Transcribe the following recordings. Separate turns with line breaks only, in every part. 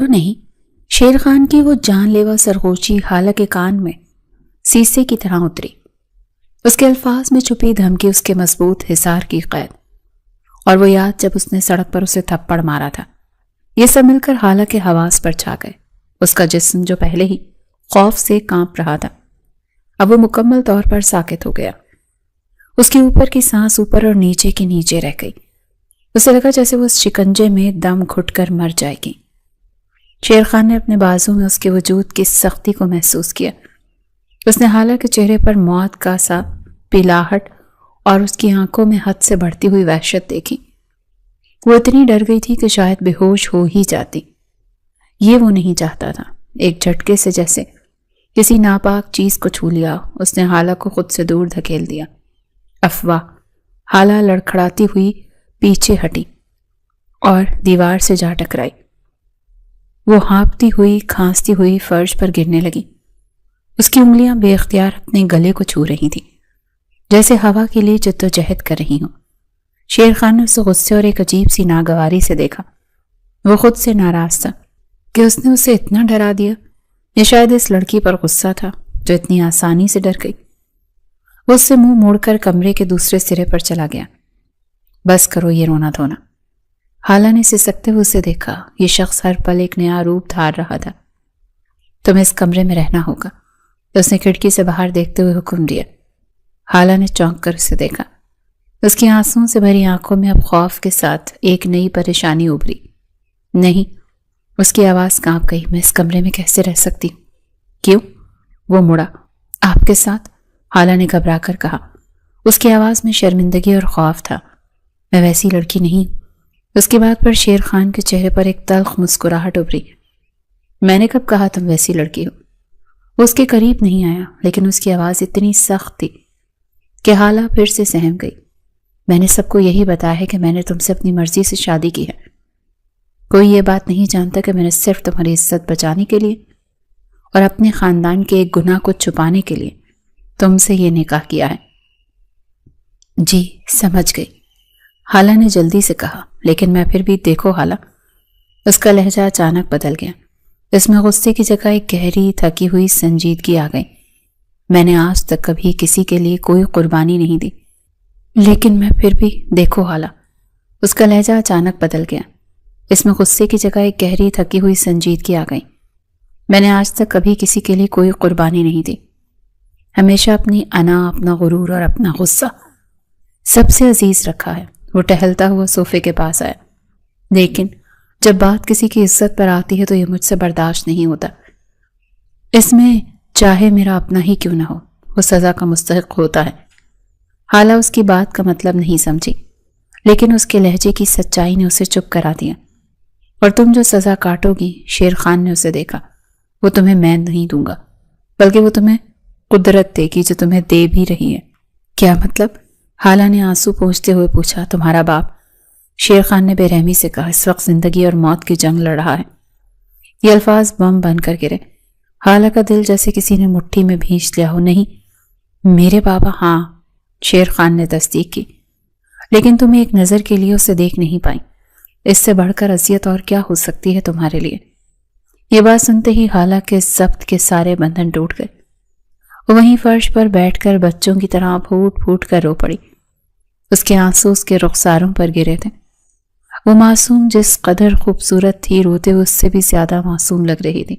Photo نہیں، شیر خان کی وہ جان لیوا سرگوشی حالہ کے کان میں سیسے کی طرح اتری۔ اس کے الفاظ میں چھپی دھمکی، اس کے مضبوط حصار کی قید، اور وہ یاد جب اس نے سڑک پر اسے تھپڑ مارا تھا، یہ سب مل کر حالہ کے حواس پر چھا گئے۔ اس کا جسم جو پہلے ہی خوف سے کانپ رہا تھا، اب وہ مکمل طور پر ساکت ہو گیا۔ اس کی اوپر کی سانس اوپر اور نیچے کی نیچے رہ گئی۔ اسے لگا جیسے وہ اس شکنجے میں دم گھٹ کر مر جائے گی۔ شیر خان نے اپنے بازو میں اس کے وجود کی سختی کو محسوس کیا۔ اس نے حالہ کے چہرے پر موت کا سا پیلاہٹ اور اس کی آنکھوں میں حد سے بڑھتی ہوئی وحشت دیکھی۔ وہ اتنی ڈر گئی تھی کہ شاید بے ہوش ہو ہی جاتی۔ یہ وہ نہیں چاہتا تھا۔ ایک جھٹکے سے جیسے کسی ناپاک چیز کو چھو لیا، اس نے حالہ کو خود سے دور دھکیل دیا۔ افواہ! حالہ لڑکھڑاتی ہوئی پیچھے ہٹی اور دیوار سے جا ٹکرائی۔ وہ ہانپتی ہوئی کھانستی ہوئی فرش پر گرنے لگی۔ اس کی انگلیاں بے اختیار اپنے گلے کو چھو رہی تھیں، جیسے ہوا کے لیے جدوجہد کر رہی ہوں۔ شیر خان نے اسے غصے اور ایک عجیب سی ناگواری سے دیکھا۔ وہ خود سے ناراض تھا کہ اس نے اسے اتنا ڈرا دیا، یا شاید اس لڑکی پر غصہ تھا جو اتنی آسانی سے ڈر گئی۔ وہ اس سے منہ موڑ کر کمرے کے دوسرے سرے پر چلا گیا۔ بس کرو یہ رونا دھونا۔ حالہ نے سسکتے ہوئے اسے دیکھا۔ یہ شخص ہر پل ایک نیا روپ دھار رہا تھا۔ تمہیں اس کمرے میں رہنا ہوگا، اس نے کھڑکی سے باہر دیکھتے ہوئے حکم دیا۔ حالہ نے چونک کر اسے دیکھا۔ اس کی آنسوؤں سے بھری آنکھوں میں اب خوف کے ساتھ ایک نئی پریشانی ابھری۔ نہیں، اس کی آواز کانپ گئی، میں اس کمرے میں کیسے رہ سکتی ہوں؟ کیوں؟ وہ مڑا۔ آپ کے ساتھ؟ حالہ نے گھبرا کر کہا۔ اس کی آواز میں شرمندگی اور خوف تھا۔ میں ویسی لڑکی نہیں ہوں۔ اس کی بات پر شیر خان کے چہرے پر ایک تلخ مسکراہٹ ابھری۔ میں نے کب کہا تم ویسی لڑکی ہو؟ وہ اس کے قریب نہیں آیا، لیکن اس کی آواز اتنی سخت تھی کہ حالہ پھر سے سہم گئی۔ میں نے سب کو یہی بتایا ہے کہ میں نے تم سے اپنی مرضی سے شادی کی ہے۔ کوئی یہ بات نہیں جانتا کہ میں نے صرف تمہاری عزت بچانے کے لیے اور اپنے خاندان کے ایک گناہ کو چھپانے کے لیے تم سے یہ نکاح کیا ہے۔ جی سمجھ گئی، حالہ نے جلدی سے کہا۔ لیکن میں پھر بھی، دیکھو حالہ، اس کا لہجہ اچانک بدل گیا۔ اس میں غصے کی جگہ ایک گہری تھکی ہوئی سنجیدگی آ گئی۔ میں نے آج تک کبھی کسی کے لیے کوئی قربانی نہیں دی، لیکن میں پھر بھی، دیکھو حالہ، اس کا لہجہ اچانک بدل گیا۔ اس میں غصے کی جگہ ایک گہری تھکی ہوئی سنجیدگی آ گئی۔ میں نے آج تک کبھی کسی کے لیے کوئی قربانی نہیں دی، ہمیشہ اپنی انا، اپنا غرور اور اپنا غصہ سب سے عزیز رکھا ہے۔ وہ ٹہلتا ہوا صوفے کے پاس آیا۔ لیکن جب بات کسی کی عزت پر آتی ہے تو یہ مجھ سے برداشت نہیں ہوتا۔ اس میں چاہے میرا اپنا ہی کیوں نہ ہو، وہ سزا کا مستحق ہوتا ہے۔ حالہ اس کی بات کا مطلب نہیں سمجھی، لیکن اس کے لہجے کی سچائی نے اسے چپ کرا دیا۔ اور تم جو سزا کاٹو گی، شیر خان نے اسے دیکھا، وہ تمہیں میں نہیں دوں گا، بلکہ وہ تمہیں قدرت دے گی جو تمہیں دے بھی رہی ہے۔ کیا مطلب؟ حالہ نے آنسو پوچھتے ہوئے پوچھا۔ تمہارا باپ، شیر خان نے بے رحمی سے کہا، اس وقت زندگی اور موت کی جنگ لڑ رہا ہے۔ یہ الفاظ بم بن کر گرے۔ حالہ کا دل جیسے کسی نے مٹھی میں بھینچ لیا ہو۔ نہیں، میرے بابا؟ ہاں، شیر خان نے تصدیق کی، لیکن تم ایک نظر کے لیے اسے دیکھ نہیں پائی۔ اس سے بڑھ کر اذیت اور کیا ہو سکتی ہے تمہارے لیے؟ یہ بات سنتے ہی حالہ کے ضبط کے سارے بندھن ٹوٹ گئے۔ وہ وہیں فرش پر بیٹھ کر بچوں کی طرح پھوٹ پھوٹ کر رو پڑی۔ اس کے آنسو اس کے رخساروں پر گرے تھے۔ وہ معصوم جس قدر خوبصورت تھی، روتے اس سے بھی زیادہ معصوم لگ رہی تھی۔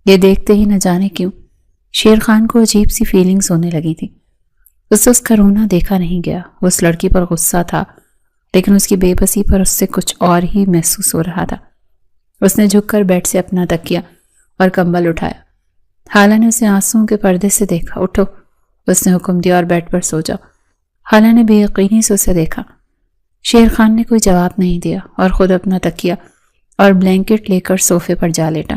یہ دیکھتے ہی نہ جانے کیوں شیر خان کو عجیب سی فیلنگز ہونے لگی تھی۔ اس سے اس کا رونا دیکھا نہیں گیا۔ وہ اس لڑکی پر غصہ تھا، لیکن اس کی بے بسی پر اس سے کچھ اور ہی محسوس ہو رہا تھا۔ اس نے جھک کر بیڈ سے اپنا تکیہ اور کمبل اٹھایا۔ حالہ نے اسے آنسوؤں کے پردے سے دیکھا۔ اٹھو، اس نے حکم دیا، اور بیڈ پر سو جاؤ۔ حالہ نے بے یقینی سے اسے دیکھا۔ شیر خان نے کوئی جواب نہیں دیا اور خود اپنا تکیہ اور بلینکٹ لے کر صوفے پر جا لیٹا۔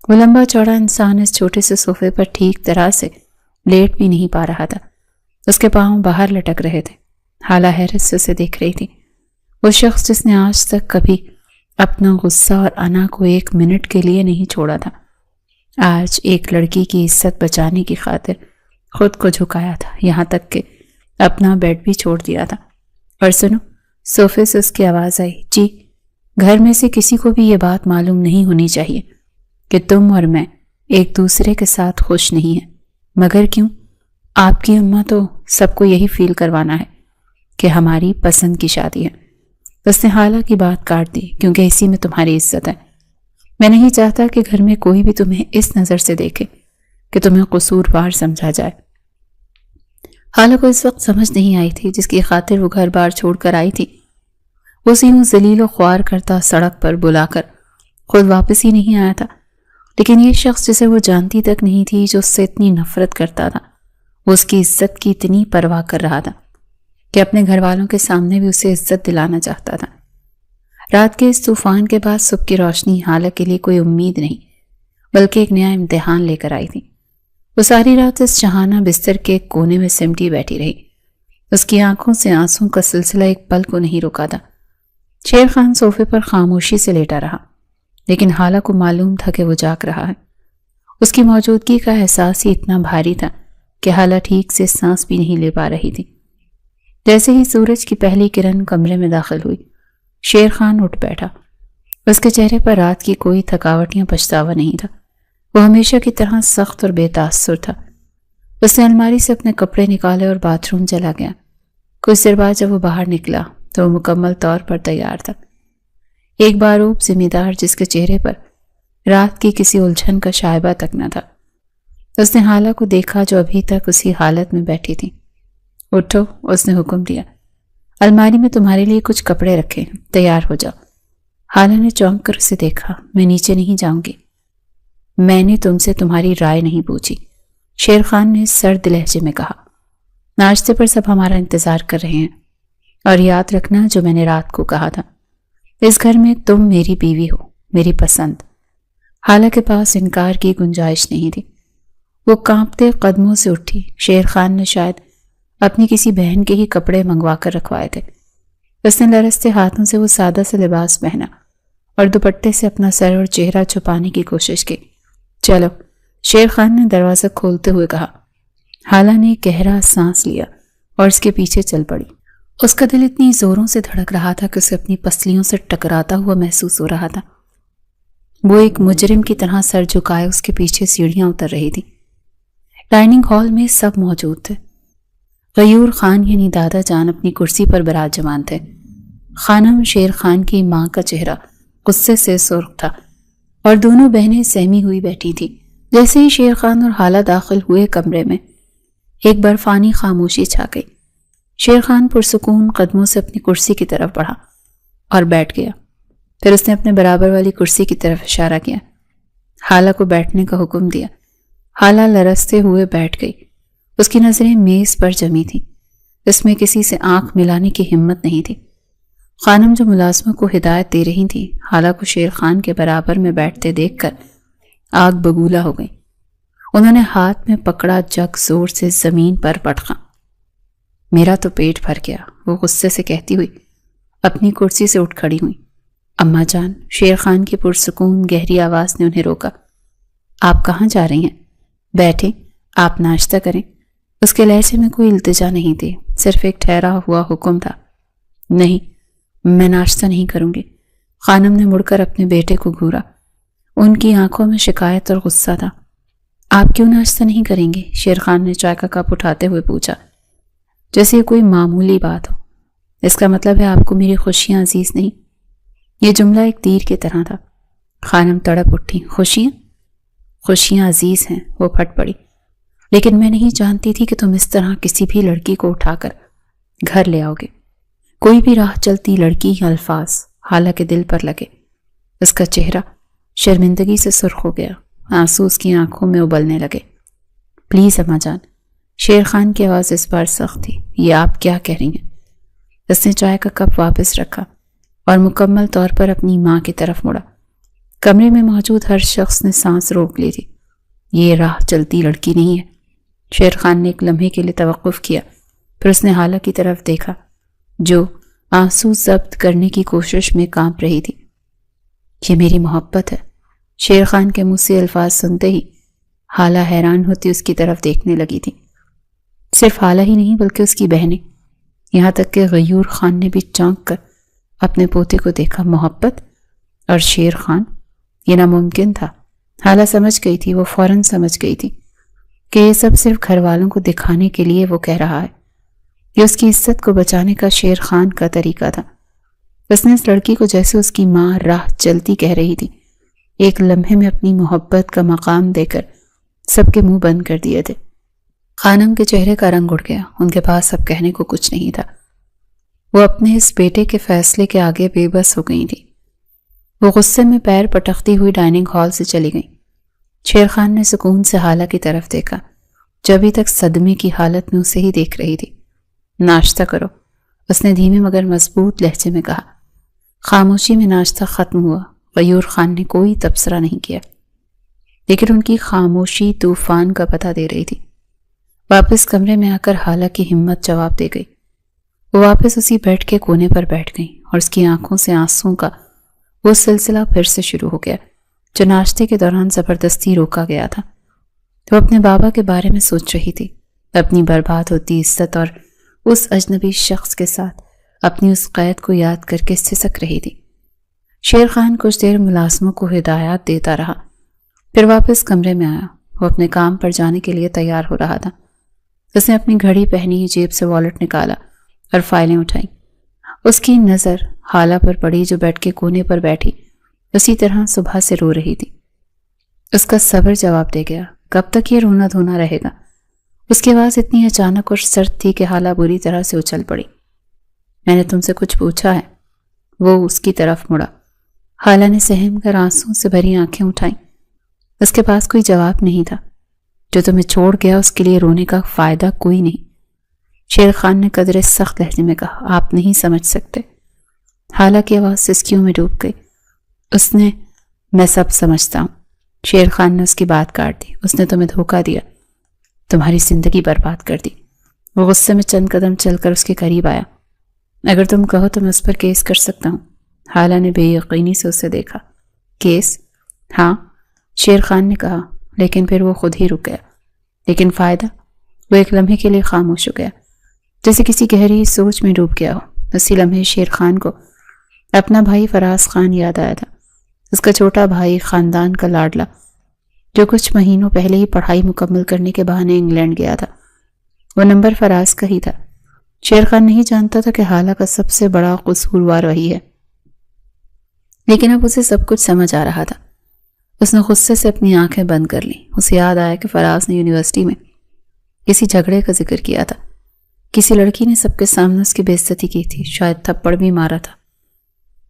وہ لمبا چوڑا انسان اس چھوٹے سے صوفے پر ٹھیک طرح سے لیٹ بھی نہیں پا رہا تھا۔ اس کے پاؤں باہر لٹک رہے تھے۔ حالہ حیرت سے اسے دیکھ رہی تھی۔ وہ شخص جس نے آج تک کبھی اپنا غصہ اور انا کو ایک منٹ کے لیے نہیں چھوڑا تھا، آج ایک لڑکی کی عزت بچانے کی خاطر خود کو جھکایا تھا، یہاں تک کہ اپنا بیڈ بھی چھوڑ دیا تھا۔ اور سنو، صوفے سے اس کی آواز آئی، جی، گھر میں سے کسی کو بھی یہ بات معلوم نہیں ہونی چاہیے کہ تم اور میں ایک دوسرے کے ساتھ خوش نہیں ہیں۔ مگر کیوں؟ آپ کی اماں تو سب کو یہی فیل کروانا ہے کہ ہماری پسند کی شادی ہے۔ اس نے حالہ کی بات کاٹ دی، کیونکہ اسی میں تمہاری عزت ہے۔ میں نہیں چاہتا کہ گھر میں کوئی بھی تمہیں اس نظر سے دیکھے کہ تمہیں قصوروار سمجھا جائے۔ حالہ کو اس وقت سمجھ نہیں آئی تھی جس کی خاطر وہ گھر بار چھوڑ کر آئی تھی۔ وہ اسے یوں ذلیل و خوار کرتا سڑک پر بلا کر خود واپس ہی نہیں آیا تھا، لیکن یہ شخص جسے وہ جانتی تک نہیں تھی، جو اس سے اتنی نفرت کرتا تھا، وہ اس کی عزت کی اتنی پرواہ کر رہا تھا کہ اپنے گھر والوں کے سامنے بھی اسے عزت دلانا چاہتا تھا۔ رات کے اس طوفان کے بعد صبح کی روشنی حالہ کے لیے کوئی امید نہیں بلکہ ایک نیا امتحان لے کر آئی تھی۔ وہ ساری رات اس شہانہ بستر کے ایک کونے میں سمٹی بیٹھی رہی۔ اس کی آنکھوں سے آنسوں کا سلسلہ ایک پل کو نہیں رکا تھا۔ شیر خان صوفے پر خاموشی سے لیٹا رہا، لیکن حالہ کو معلوم تھا کہ وہ جاگ رہا ہے۔ اس کی موجودگی کا احساس ہی اتنا بھاری تھا کہ حالہ ٹھیک سے سانس بھی نہیں لے پا رہی تھی۔ جیسے ہی سورج کی پہلی کرن کمرے میں داخل ہوئی، شیر خان اٹھ بیٹھا۔ اس کے چہرے پر رات کی کوئی تھکاوٹ یا پچھتاوا نہیں تھا، وہ ہمیشہ کی طرح سخت اور بے تاثر تھا۔ اس نے الماری سے اپنے کپڑے نکالے اور باتھ روم چلا گیا۔ کچھ دیر بعد جب وہ باہر نکلا تو وہ مکمل طور پر تیار تھا، ایک باروب ذمہ دار جس کے چہرے پر رات کی کسی الجھن کا شائبہ تک نہ تھا۔ اس نے حالہ کو دیکھا جو ابھی تک اسی حالت میں بیٹھی تھی۔ اٹھو، اس نے حکم دیا، الماری میں تمہارے لیے کچھ کپڑے رکھے، تیار ہو جاؤ۔ حالہ نے چونک کر اسے دیکھا۔ میں نیچے نہیں جاؤں گی۔ میں نے تم سے تمہاری رائے نہیں پوچھی، شیر خان نے سرد لہجے میں کہا۔ ناشتے پر سب ہمارا انتظار کر رہے ہیں، اور یاد رکھنا جو میں نے رات کو کہا تھا، اس گھر میں تم میری بیوی ہو، میری پسند۔ حالہ کے پاس انکار کی گنجائش نہیں تھی۔ وہ کانپتے قدموں سے اٹھی۔ شیر خان نے شاید اپنی کسی بہن کے ہی کپڑے منگوا کر رکھوائے تھے۔ اس نے لرزتے ہاتھوں سے وہ سادہ سا لباس پہنا اور دوپٹے سے اپنا سر اور چہرہ چھپانے کی کوشش کی۔ چلو، شیر خان نے دروازہ کھولتے ہوئے کہا۔ حالہ نے گہرا سانس لیا اور اس کے پیچھے چل پڑی۔ اس کا دل اتنی زوروں سے دھڑک رہا تھا کہ اسے اپنی پسلیوں سے ٹکراتا ہوا محسوس ہو رہا تھا۔ وہ ایک مجرم کی طرح سر جھکائے اس کے پیچھے سیڑھیاں اتر رہی تھی۔ ڈائننگ ہال میں سب موجود تھے۔ غیور خان یعنی دادا جان اپنی کرسی پر براجمان تھے۔ خانم شیر خان کی ماں کا چہرہ غصے سے سرخ تھا اور دونوں بہنیں سہمی ہوئی بیٹھی تھی۔ جیسے ہی شیر خان اور حالہ داخل ہوئے کمرے میں، ایک برفانی خاموشی چھا گئی۔ شیر خان پرسکون قدموں سے اپنی کرسی کی طرف بڑھا اور بیٹھ گیا۔ پھر اس نے اپنے برابر والی کرسی کی طرف اشارہ کیا۔ حالہ کو بیٹھنے کا حکم دیا۔ حالہ لرزتے ہوئے بیٹھ گئی۔ اس کی نظریں میز پر جمی تھیں۔ اس میں کسی سے آنکھ ملانے کی ہمت نہیں تھی۔ خانم جو ملازموں کو ہدایت دے رہی تھی، حالہ کو شیر خان کے برابر میں بیٹھتے دیکھ کر آگ بگولا ہو گئی۔ انہوں نے ہاتھ میں پکڑا جگ زور سے زمین پر پٹخا۔ میرا تو پیٹ بھر گیا، وہ غصے سے کہتی ہوئی اپنی کرسی سے اٹھ کھڑی ہوئی۔ اماں جان، شیر خان کی پرسکون گہری آواز نے انہیں روکا۔ آپ کہاں جا رہی ہیں؟ بیٹھیں، آپ ناشتہ کریں۔ اس کے لہجے میں کوئی التجا نہیں تھی، صرف ایک ٹھہرا ہوا حکم تھا۔ نہیں، میں ناشتہ نہیں کروں گی۔ خانم نے مڑ کر اپنے بیٹے کو گھورا۔ ان کی آنکھوں میں شکایت اور غصہ تھا۔ آپ کیوں ناشتہ نہیں کریں گے؟ شیر خان نے چائے کا کپ اٹھاتے ہوئے پوچھا، جیسے یہ کوئی معمولی بات ہو۔ اس کا مطلب ہے آپ کو میری خوشیاں عزیز نہیں؟ یہ جملہ ایک تیر کی طرح تھا۔ خانم تڑپ اٹھی۔ خوشیاں عزیز ہیں، وہ پھٹ پڑی، لیکن میں نہیں جانتی تھی کہ تم اس طرح کسی بھی لڑکی کو اٹھا کر گھر لے آؤ گے۔ کوئی بھی راہ چلتی لڑکی یا الفاظ حالہ کے دل پر لگے۔ اس کا چہرہ شرمندگی سے سرخ ہو گیا، آنسو اس کی آنکھوں میں ابلنے لگے۔ پلیز اماں جان، شیر خان کی آواز اس بار سخت تھی، یہ آپ کیا کہہ رہی ہیں؟ اس نے چائے کا کپ واپس رکھا اور مکمل طور پر اپنی ماں کی طرف مڑا۔ کمرے میں موجود ہر شخص نے سانس روک لی تھی۔ یہ راہ چلتی لڑکی نہیں ہے۔ شیر خان نے ایک لمحے کے لیے توقف کیا، پھر اس نے حالہ کی طرف دیکھا جو آنسو ضبط کرنے کی کوشش میں کانپ رہی تھی۔ یہ میری محبت ہے۔ شیر خان کے منہ سے الفاظ سنتے ہی حالہ حیران ہوتی اس کی طرف دیکھنے لگی تھی۔ صرف حالہ ہی نہیں بلکہ اس کی بہنیں، یہاں تک کہ غیور خان نے بھی چونک کر اپنے پوتے کو دیکھا۔ محبت اور شیر خان، یہ ناممکن تھا۔ حالہ سمجھ گئی تھی، وہ فوراً سمجھ گئی تھی کہ یہ سب صرف گھر والوں کو دکھانے کے لیے وہ کہہ رہا ہے۔ یہ اس کی عزت کو بچانے کا شیر خان کا طریقہ تھا۔ اس نے اس لڑکی کو جیسے اس کی ماں راہ چلتی کہہ رہی تھی، ایک لمحے میں اپنی محبت کا مقام دے کر سب کے منہ بند کر دیے تھے۔ خانم کے چہرے کا رنگ اڑ گیا، ان کے پاس اب کہنے کو کچھ نہیں تھا۔ وہ اپنے اس بیٹے کے فیصلے کے آگے بے بس ہو گئی تھی۔ وہ غصے میں پیر پٹکتی ہوئی ڈائننگ ہال سے چلی گئی۔ شیر خان نے سکون سے حالہ کی طرف دیکھا، جو ابھی تک صدمے کی حالت میں اسے ہی دیکھ رہی تھی۔ ناشتہ کرو، اس نے دھیمے مگر مضبوط لہجے میں کہا۔ خاموشی میں ناشتہ ختم ہوا۔ غیور خان نے کوئی تبصرہ نہیں کیا، لیکن ان کی خاموشی طوفان کا پتہ دے رہی تھی۔ واپس کمرے میں آ کر حالہ کی ہمت جواب دے گئی۔ وہ واپس اسی بیڈ کے کونے پر بیٹھ گئی اور اس کی آنکھوں سے آنسوں کا وہ سلسلہ پھر سے شروع ہو گیا جو ناشتے کے دوران زبردستی روکا گیا تھا۔ وہ اپنے بابا کے بارے میں سوچ رہی تھی، اپنی برباد ہوتی عزت اور اس اجنبی شخص کے ساتھ اپنی اس قید کو یاد کر کے سسک رہی تھی۔ شیر خان کچھ دیر ملازموں کو ہدایات دیتا رہا، پھر واپس کمرے میں آیا۔ وہ اپنے کام پر جانے کے لیے تیار ہو رہا تھا۔ اس نے اپنی گھڑی پہنی، جیب سے والیٹ نکالا اور فائلیں اٹھائیں۔ اس کی نظر حالہ پر پڑی جو بیڈ کے کونے پر بیٹھی اسی طرح صبح سے رو رہی تھی۔ اس کا صبر جواب دے گیا، کب تک یہ رونا دھونا رہے گا؟ اس کی آواز اتنی اچانک اور سرد تھی کہ حالہ بری طرح سے اچھل پڑی۔ میں نے تم سے کچھ پوچھا ہے؟ وہ اس کی طرف مڑا۔ حالہ نے سہم کر آنسوں سے بھری آنکھیں اٹھائیں۔ اس کے پاس کوئی جواب نہیں تھا۔ جو تمہیں چھوڑ گیا اس کے لیے رونے کا فائدہ کوئی نہیں، شیر خان نے قدرے سخت لہجے میں کہا۔ آپ نہیں سمجھ سکتے۔ حالہ کی آواز سسکیوں میں ڈوب گئی۔ اس نے، میں سب سمجھتا ہوں۔ شیر خان نے اس کی بات کاٹ دی۔ اس نے تمہیں دھوکہ دیا، تمہاری زندگی برباد کر دی۔ وہ غصے میں چند قدم چل کر اس کے قریب آیا۔ اگر تم کہو تو میں اس پر کیس کر سکتا ہوں۔ حالہ نے بے یقینی سے اسے دیکھا۔ کیس؟ ہاں، شیر خان نے کہا، لیکن پھر وہ خود ہی رک گیا۔ لیکن فائدہ؟ وہ ایک لمحے کے لیے خاموش ہو گیا، جیسے کسی گہری سوچ میں ڈوب گیا ہو۔ اسی لمحے شیر خان کو اپنا بھائی فراز خان یاد آیا تھا، اس کا چھوٹا بھائی، خاندان کا لاڈلا، جو کچھ مہینوں پہلے ہی پڑھائی مکمل کرنے کے بہانے انگلینڈ گیا تھا۔ وہ نمبر فراز کا ہی تھا۔ شیر خان نہیں جانتا تھا کہ حالہ کا سب سے بڑا قصوروار وہی ہے، لیکن اب اسے سب کچھ سمجھ آ رہا تھا۔ اس نے غصے سے اپنی آنکھیں بند کر لیں۔ اسے یاد آیا کہ فراز نے یونیورسٹی میں کسی جھگڑے کا ذکر کیا تھا۔ کسی لڑکی نے سب کے سامنے اس کی بے عزتی کی تھی، شاید تھپڑ بھی مارا تھا،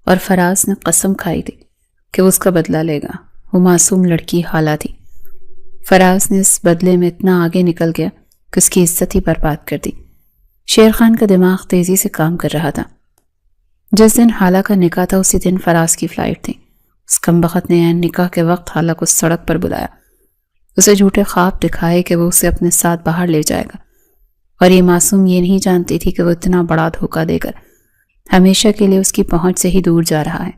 اور فراز نے قسم کھائی تھی کہ وہ اس کا بدلہ لے گا۔ وہ معصوم لڑکی حالہ تھی۔ فراز نے اس بدلے میں اتنا آگے نکل گیا کہ اس کی عزت ہی برباد کر دی۔ شیر خان کا دماغ تیزی سے کام کر رہا تھا۔ جس دن حالہ کا نکاح تھا اسی دن فراز کی فلائٹ تھی۔ اس کمبخت نے عین نکاح کے وقت حالہ کو سڑک پر بلایا، اسے جھوٹے خواب دکھائے کہ وہ اسے اپنے ساتھ باہر لے جائے گا، اور یہ معصوم یہ نہیں جانتی تھی کہ وہ اتنا بڑا دھوکہ دے کر ہمیشہ کے لیے اس کی پہنچ سے ہی دور جا رہا ہے۔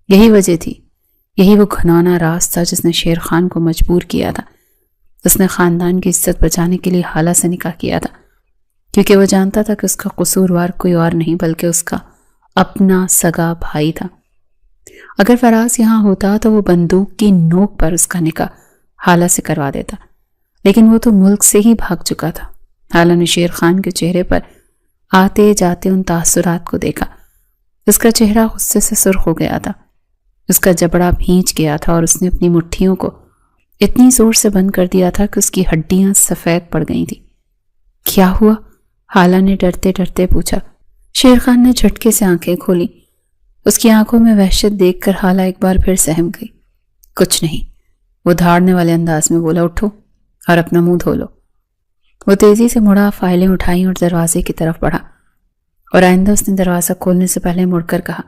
یہی وجہ تھی، یہی وہ گھنانا راز تھا جس نے شیر خان کو مجبور کیا تھا۔ اس نے خاندان کی عزت بچانے کے لیے حالہ سے نکاح کیا تھا، کیونکہ وہ جانتا تھا کہ اس کا قصوروار کوئی اور نہیں بلکہ اس کا اپنا سگا بھائی تھا۔ اگر فراز یہاں ہوتا تو وہ بندوق کی نوک پر اس کا نکاح حالہ سے کروا دیتا، لیکن وہ تو ملک سے ہی بھاگ چکا تھا۔ حالہ نے شیر خان کے چہرے پر آتے جاتے ان تاثرات کو دیکھا۔ اس کا چہرہ غصے سے سرخ ہو گیا تھا، اس کا جبڑا بھینچ گیا تھا، اور اس نے اپنی مٹھیوں کو اتنی زور سے بند کر دیا تھا کہ اس کی ہڈیاں سفید پڑ گئی تھیں۔ کیا ہوا؟ حالہ نے ڈرتے ڈرتے پوچھا۔ شیر خان نے جھٹکے سے آنکھیں کھولی۔ اس کی آنکھوں میں وحشت دیکھ کر حالہ ایک بار پھر سہم گئی۔ کچھ نہیں، وہ دھاڑنے والے انداز میں بولا۔ اٹھو اور اپنا منہ دھو لو۔ وہ تیزی سے مڑا، فائلیں اٹھائیں اور دروازے کی طرف بڑھا، اور آئندہ اس نے دروازہ کھولنے سے پہلے مڑ کر کہا،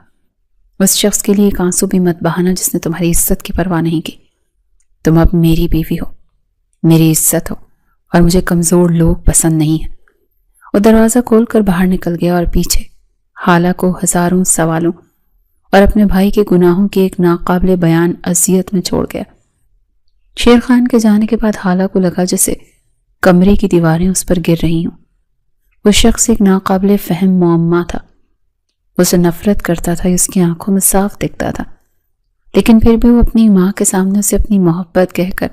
اس شخص کے لیے ایک آنسو بھی مت بہانا جس نے تمہاری عزت کی پرواہ نہیں کی۔ تم اب میری بیوی ہو، میری عزت ہو، اور مجھے کمزور لوگ پسند نہیں ہیں۔ وہ دروازہ کھول کر باہر نکل گیا اور پیچھے حالہ کو ہزاروں سوالوں اور اپنے بھائی کے گناہوں کی ایک ناقابل بیان اذیت میں چھوڑ گیا۔ شیر خان کے جانے کے بعد حالہ کو لگا جیسے کمرے کی دیواریں اس پر گر رہی ہوں۔ وہ شخص ایک ناقابل فہم معمہ تھا۔ اسے نفرت کرتا تھا، اس کی آنکھوں میں صاف دکھتا تھا، لیکن پھر بھی وہ اپنی ماں کے سامنے اسے اپنی محبت کہہ کر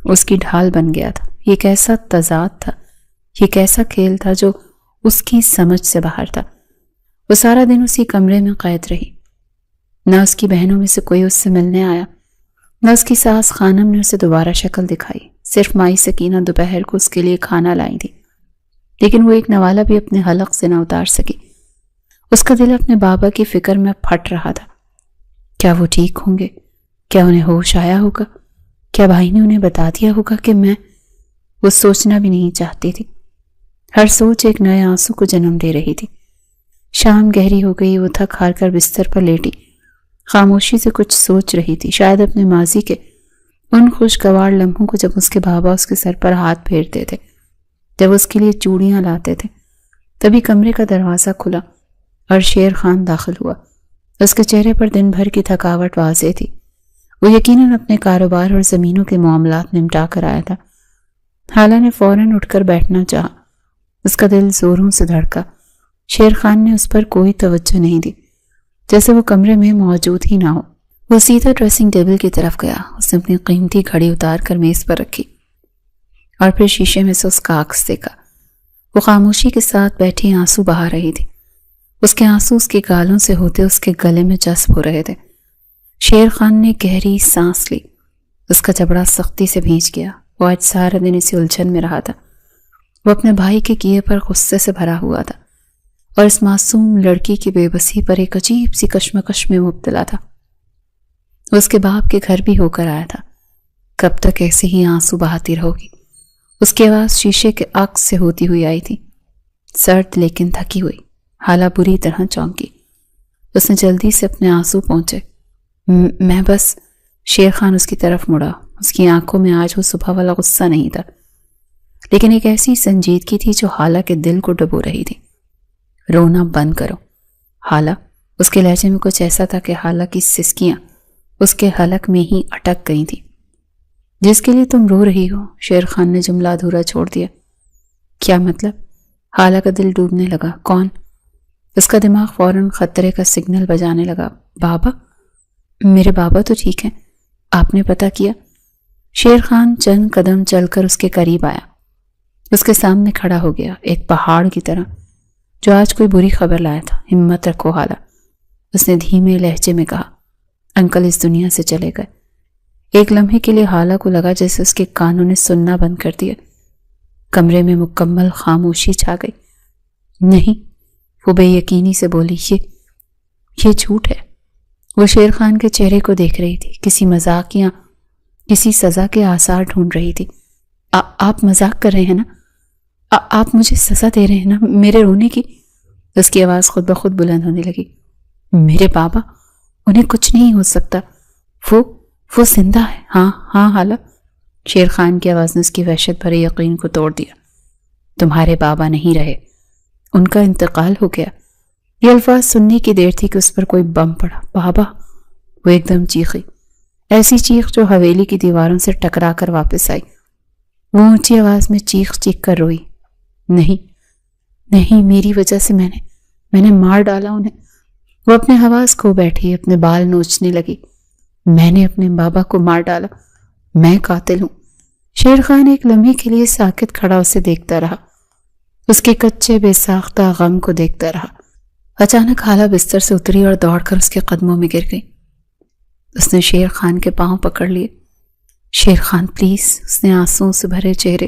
اس کی ڈھال بن گیا تھا۔ یہ کیسا تضاد تھا، یہ کیسا کھیل تھا جو اس کی سمجھ سے باہر تھا۔ وہ سارا دن اسی کمرے میں قید رہی، نہ اس کی بہنوں میں سے کوئی اس سے ملنے آیا، نہ اس کی ساس خانم نے اسے دوبارہ شکل دکھائی۔ صرف مائی سکینہ دوپہر کو اس کے لیے کھانا لائی تھی، لیکن وہ ایک نوالہ بھی اپنے حلق سے نہ اتار سکی۔ اس کا دل اپنے بابا کی فکر میں پھٹ رہا تھا۔ کیا وہ ٹھیک ہوں گے؟ کیا انہیں ہوش آیا ہوگا؟ کیا بھائی نے انہیں بتا دیا ہوگا کہ میں؟ وہ سوچنا بھی نہیں چاہتی تھی۔ ہر سوچ ایک نئے آنسو کو جنم دے رہی تھی۔ شام گہری ہو گئی، وہ تھک ہار کر بستر پر لیٹی، خاموشی سے کچھ سوچ رہی تھی، شاید اپنے ماضی کے ان خوشگوار لمحوں کو، جب اس کے بابا اس کے سر پر ہاتھ پھیرتے تھے، جب اس کے لیے چوڑیاں لاتے تھے۔ تبھی کمرے کا دروازہ کھلا اور شیر خان داخل ہوا۔ اس کے چہرے پر دن بھر کی تھکاوٹ واضح تھی۔ وہ یقیناً اپنے کاروبار اور زمینوں کے معاملات نمٹا کر آیا تھا۔ حالہ نے فوراً اٹھ کر بیٹھنا چاہا، اس کا دل زوروں سے دھڑکا۔ شیر خان نے اس پر کوئی توجہ نہیں دی، جیسے وہ کمرے میں موجود ہی نہ ہو۔ وہ سیدھا ڈریسنگ ٹیبل کی طرف گیا، اس نے اپنی قیمتی گھڑی اتار کر میز پر رکھی اور پھر شیشے میں سے اس کا عکس دیکھا۔ وہ خاموشی کے ساتھ بیٹھی آنسو بہا رہی تھی۔ اس کے آنسو اس کی گالوں سے ہوتے اس کے گلے میں جذب ہو رہے تھے۔ شیر خان نے گہری سانس لی، اس کا جبڑا سختی سے بھیج گیا۔ وہ آج سارا دن اسی الجھن میں رہا تھا۔ وہ اپنے بھائی کے کیے پر غصے سے بھرا ہوا تھا اور اس معصوم لڑکی کی بے بسی پر ایک عجیب سی کشمکش میں مبتلا تھا۔ وہ اس کے باپ کے گھر بھی ہو کر آیا تھا۔ کب تک ایسے ہی آنسو بہاتی رہو گی؟ اس کی آواز شیشے کے عکس سے ہوتی ہوئی آئی تھی، سرد لیکن تھکی ہوئی۔ حالہ بری طرح چونکی۔ اس نے جلدی سے اپنے آنسو پہنچے۔ میں بس… شیر خان اس کی طرف مڑا۔ اس کی آنکھوں میں آج وہ صبح والا غصہ نہیں تھا، لیکن ایک ایسی سنجیدگی تھی جو حالہ کے دل کو ڈبو رہی تھی۔ رونا بند کرو حالہ۔ اس کے لہجے میں کچھ ایسا تھا کہ حالہ کی سسکیاں اس کے حلق میں ہی اٹک گئی تھی۔ جس کے لیے تم رو رہی ہو؟ شیر خان نے جملہ ادھورا چھوڑ دیا۔ کیا مطلب؟ حالہ کا دل ڈوبنے لگا۔ کون؟ اس کا دماغ فوراً خطرے کا سگنل بجانے لگا۔ بابا؟ میرے بابا تو ٹھیک ہیں، آپ نے پتہ کیا؟ شیر خان چند قدم چل کر اس کے قریب آیا، اس کے سامنے کھڑا ہو گیا، ایک پہاڑ کی طرح جو آج کوئی بری خبر لایا تھا۔ ہمت رکھو حالہ، اس نے دھیمے لہجے میں کہا۔ انکل اس دنیا سے چلے گئے۔ ایک لمحے کے لیے حالہ کو لگا جیسے اس کے کانوں نے سننا بند کر دیا۔ کمرے میں مکمل خاموشی چھا گئی۔ نہیں، وہ بے یقینی سے بولی، یہ جھوٹ ہے۔ وہ شیر خان کے چہرے کو دیکھ رہی تھی، کسی مذاق یا کسی سزا کے آثار ڈھونڈ رہی تھی۔ آپ مذاق کر رہے ہیں نا؟ آپ مجھے سزا دے رہے ہیں نا میرے رونے کی؟ اس کی آواز خود بخود بلند ہونے لگی۔ میرے بابا؟ انہیں کچھ نہیں ہو سکتا، وہ زندہ ہے۔ ہاں حالہ۔ شیر خان کی آواز نے اس کی وحشت بھرے یقین کو توڑ دیا۔ تمہارے بابا نہیں رہے، ان کا انتقال ہو گیا۔ یہ الفاظ سننے کی دیر تھی کہ اس پر کوئی بم پڑا۔ بابا؟ وہ ایک دم چیخی، ایسی چیخ جو حویلی کی دیواروں سے ٹکرا کر واپس آئی۔ وہ اونچی آواز میں چیخ کر روئی۔ نہیں، میری وجہ سے میں نے مار ڈالا انہیں۔ وہ اپنے حواس کھو بیٹھی، اپنے بال نوچنے لگی۔ میں نے اپنے بابا کو مار ڈالا، میں قاتل ہوں۔ شیر خان ایک لمحے کے لیے ساکت کھڑا اسے دیکھتا رہا، اس کے کچے بے ساختہ غم کو دیکھتا رہا۔ اچانک حالہ بستر سے اتری اور دوڑ کر اس کے قدموں میں گر گئی۔ اس نے شیر خان کے پاؤں پکڑ لیے۔ شیر خان پلیز، اس نے آنسوؤں سے بھرے چہرے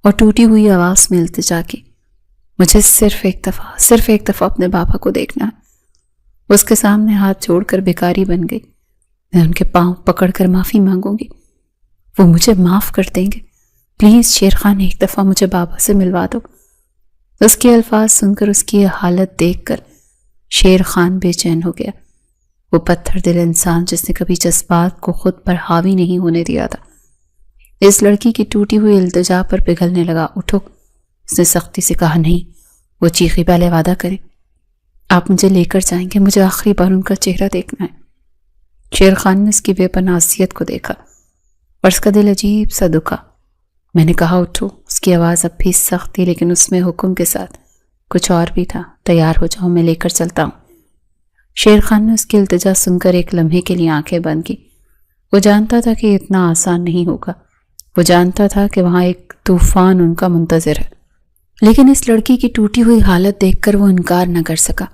اور ٹوٹی ہوئی آواز میں التجا کی، مجھے صرف ایک دفعہ اپنے بابا کو دیکھنا ہے۔ اس کے سامنے ہاتھ جوڑ کر بھکاری بن گئی۔ میں ان کے پاؤں پکڑ کر معافی مانگوں گی، وہ مجھے معاف کر دیں گے۔ پلیز شیر خان، ایک دفعہ مجھے بابا سے ملوا دو۔ اس کے الفاظ سن کر، اس کی حالت دیکھ کر شیر خان بے چین ہو گیا۔ وہ پتھر دل انسان جس نے کبھی جذبات کو خود پر حاوی نہیں ہونے دیا تھا، اس لڑکی کی ٹوٹی ہوئی التجا پر پگھلنے لگا۔ اٹھو، اس نے سختی سے کہا۔ نہیں، وہ چیخی، پہلے وعدہ کریں، آپ مجھے لے کر جائیں گے، مجھے آخری بار ان کا چہرہ دیکھنا ہے۔ شیر خان نے اس کی بے پناہ حیثیت کو دیکھا اور اس کا دل عجیب سا دکھا۔ میں نے کہا اٹھو۔ اس کی آواز اب بھی سخت تھی، لیکن اس میں حکم کے ساتھ کچھ اور بھی تھا، تیار ہو جاؤ، میں لے کر چلتا ہوں۔ شیر خان نے اس کی التجا سن کر ایک لمحے کے لیے آنکھیں بند کی۔ وہ جانتا تھا کہ اتنا آسان نہیں ہوگا، وہ جانتا تھا کہ وہاں ایک طوفان ان کا منتظر ہے، لیکن اس لڑکی کی ٹوٹی ہوئی حالت دیکھ کر وہ انکار نہ کر سکا۔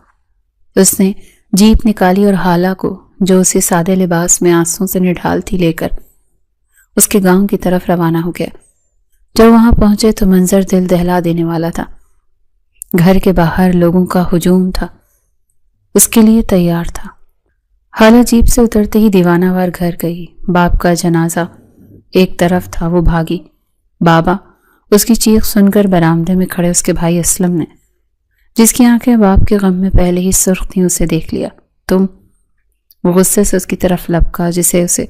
اس نے جیپ نکالی اور حالہ کو، جو اسی سادے لباس میں آنسوں سے نڈھال تھی، لے کر اس کے گاؤں کی طرف روانہ ہو گیا۔ جب وہاں پہنچے تو منظر دل دہلا دینے والا تھا۔ گھر کے باہر لوگوں کا ہجوم تھا، اس کے لیے تیار تھا۔ حالہ جیپ سے اترتے ہی دیوانہ وار گھر گئی۔ باپ کا جنازہ ایک طرف تھا، وہ بھاگی۔ بابا، اس کی چیخ سن کر برآمدے میں کھڑے اس کے بھائی اسلم نے، جس کی آنکھیں باپ کے غم میں پہلے ہی سرخ تھیں، اسے دیکھ لیا۔ تم؟ وہ غصے سے اس کی طرف لپکا جسے اسے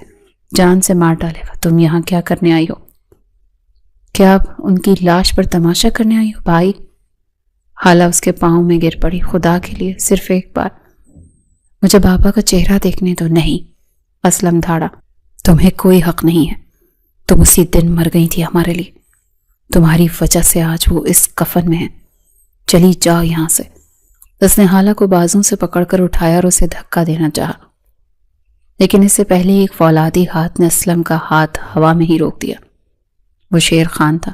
جان سے مار ڈالے گا۔ تم یہاں کیا کرنے آئی ہو؟ کیا اب ان کی لاش پر تماشا کرنے آئی ہو بھائی؟ حالہ اس کے پاؤں میں گر پڑی۔ خدا کے لیے صرف ایک بار مجھے بابا کا چہرہ دیکھنے دو۔ نہیں، اسلم دھاڑا، تمہیں کوئی حق نہیں ہے۔ تم اسی دن مر گئی تھی ہمارے لیے، تمہاری وجہ سے آج وہ اس کفن میں ہے۔ چلی جاؤ یہاں سے۔ اس نے حالہ کو بازوں سے پکڑ کر اٹھایا اور اسے دھکا دینا چاہا، لیکن اس سے پہلے ایک فولادی ہاتھ نے اسلم کا ہاتھ ہوا میں ہی روک دیا۔ وہ شیر خان تھا۔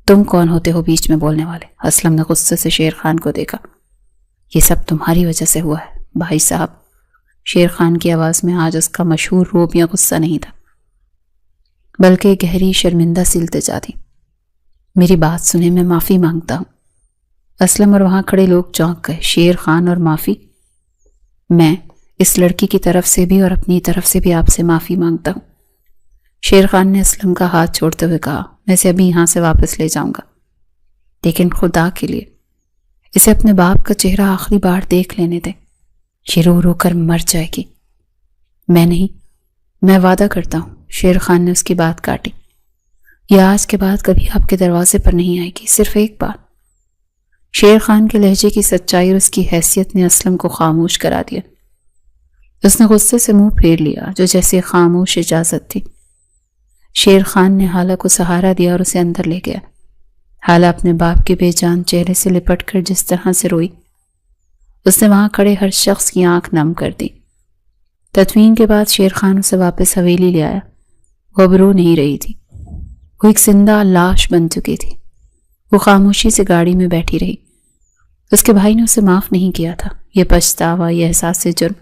تم کون ہوتے ہو بیچ میں بولنے والے؟ اسلم نے غصے سے شیر خان کو دیکھا۔ یہ سب تمہاری وجہ سے ہوا ہے بھائی صاحب۔ شیر خان کی آواز میں آج اس کا مشہور روب یا غصہ نہیں تھا، بلکہ گہری شرمندہ سی التجا تھی۔ میری بات سنیں، میں معافی مانگتا ہوں۔ اسلم اور وہاں کھڑے لوگ چونک گئے۔ شیر خان اور معافی؟ میں اس لڑکی کی طرف سے بھی اور اپنی طرف سے بھی آپ سے معافی مانگتا ہوں۔ شیر خان نے اسلم کا ہاتھ چھوڑتے ہوئے کہا، میں اسے ابھی یہاں سے واپس لے جاؤں گا، لیکن خدا کے لیے اسے اپنے باپ کا چہرہ آخری بار دیکھ لینے دیں۔ یہ رو رو کر مر جائے گی۔ میں نہیں، میں وعدہ کرتا ہوں۔ شیر خان نے اس کی بات کاٹی۔ یہ آج کے بعد کبھی آپ کے دروازے پر نہیں آئے گی، صرف ایک بار۔ شیر خان کے لہجے کی سچائی اور اس کی حیثیت نے اسلم کو خاموش کرا دیا۔ اس نے غصے سے منہ پھیر لیا، جو جیسے خاموش اجازت تھی۔ شیر خان نے حالہ کو سہارا دیا اور اسے اندر لے گیا۔ حالہ اپنے باپ کے بے جان چہرے سے لپٹ کر جس طرح سے روئی، اس نے وہاں کھڑے ہر شخص کی آنکھ نم کر دی۔ تدفین کے بعد شیر خان اسے واپس حویلی لے آیا۔ وہ اب رو نہیں رہی تھی، وہ ایک زندہ لاش بن چکی تھی۔ وہ خاموشی سے گاڑی میں بیٹھی رہی۔ اس کے بھائی نے اسے معاف نہیں کیا تھا۔ یہ پچھتاوا، یہ احساس جرم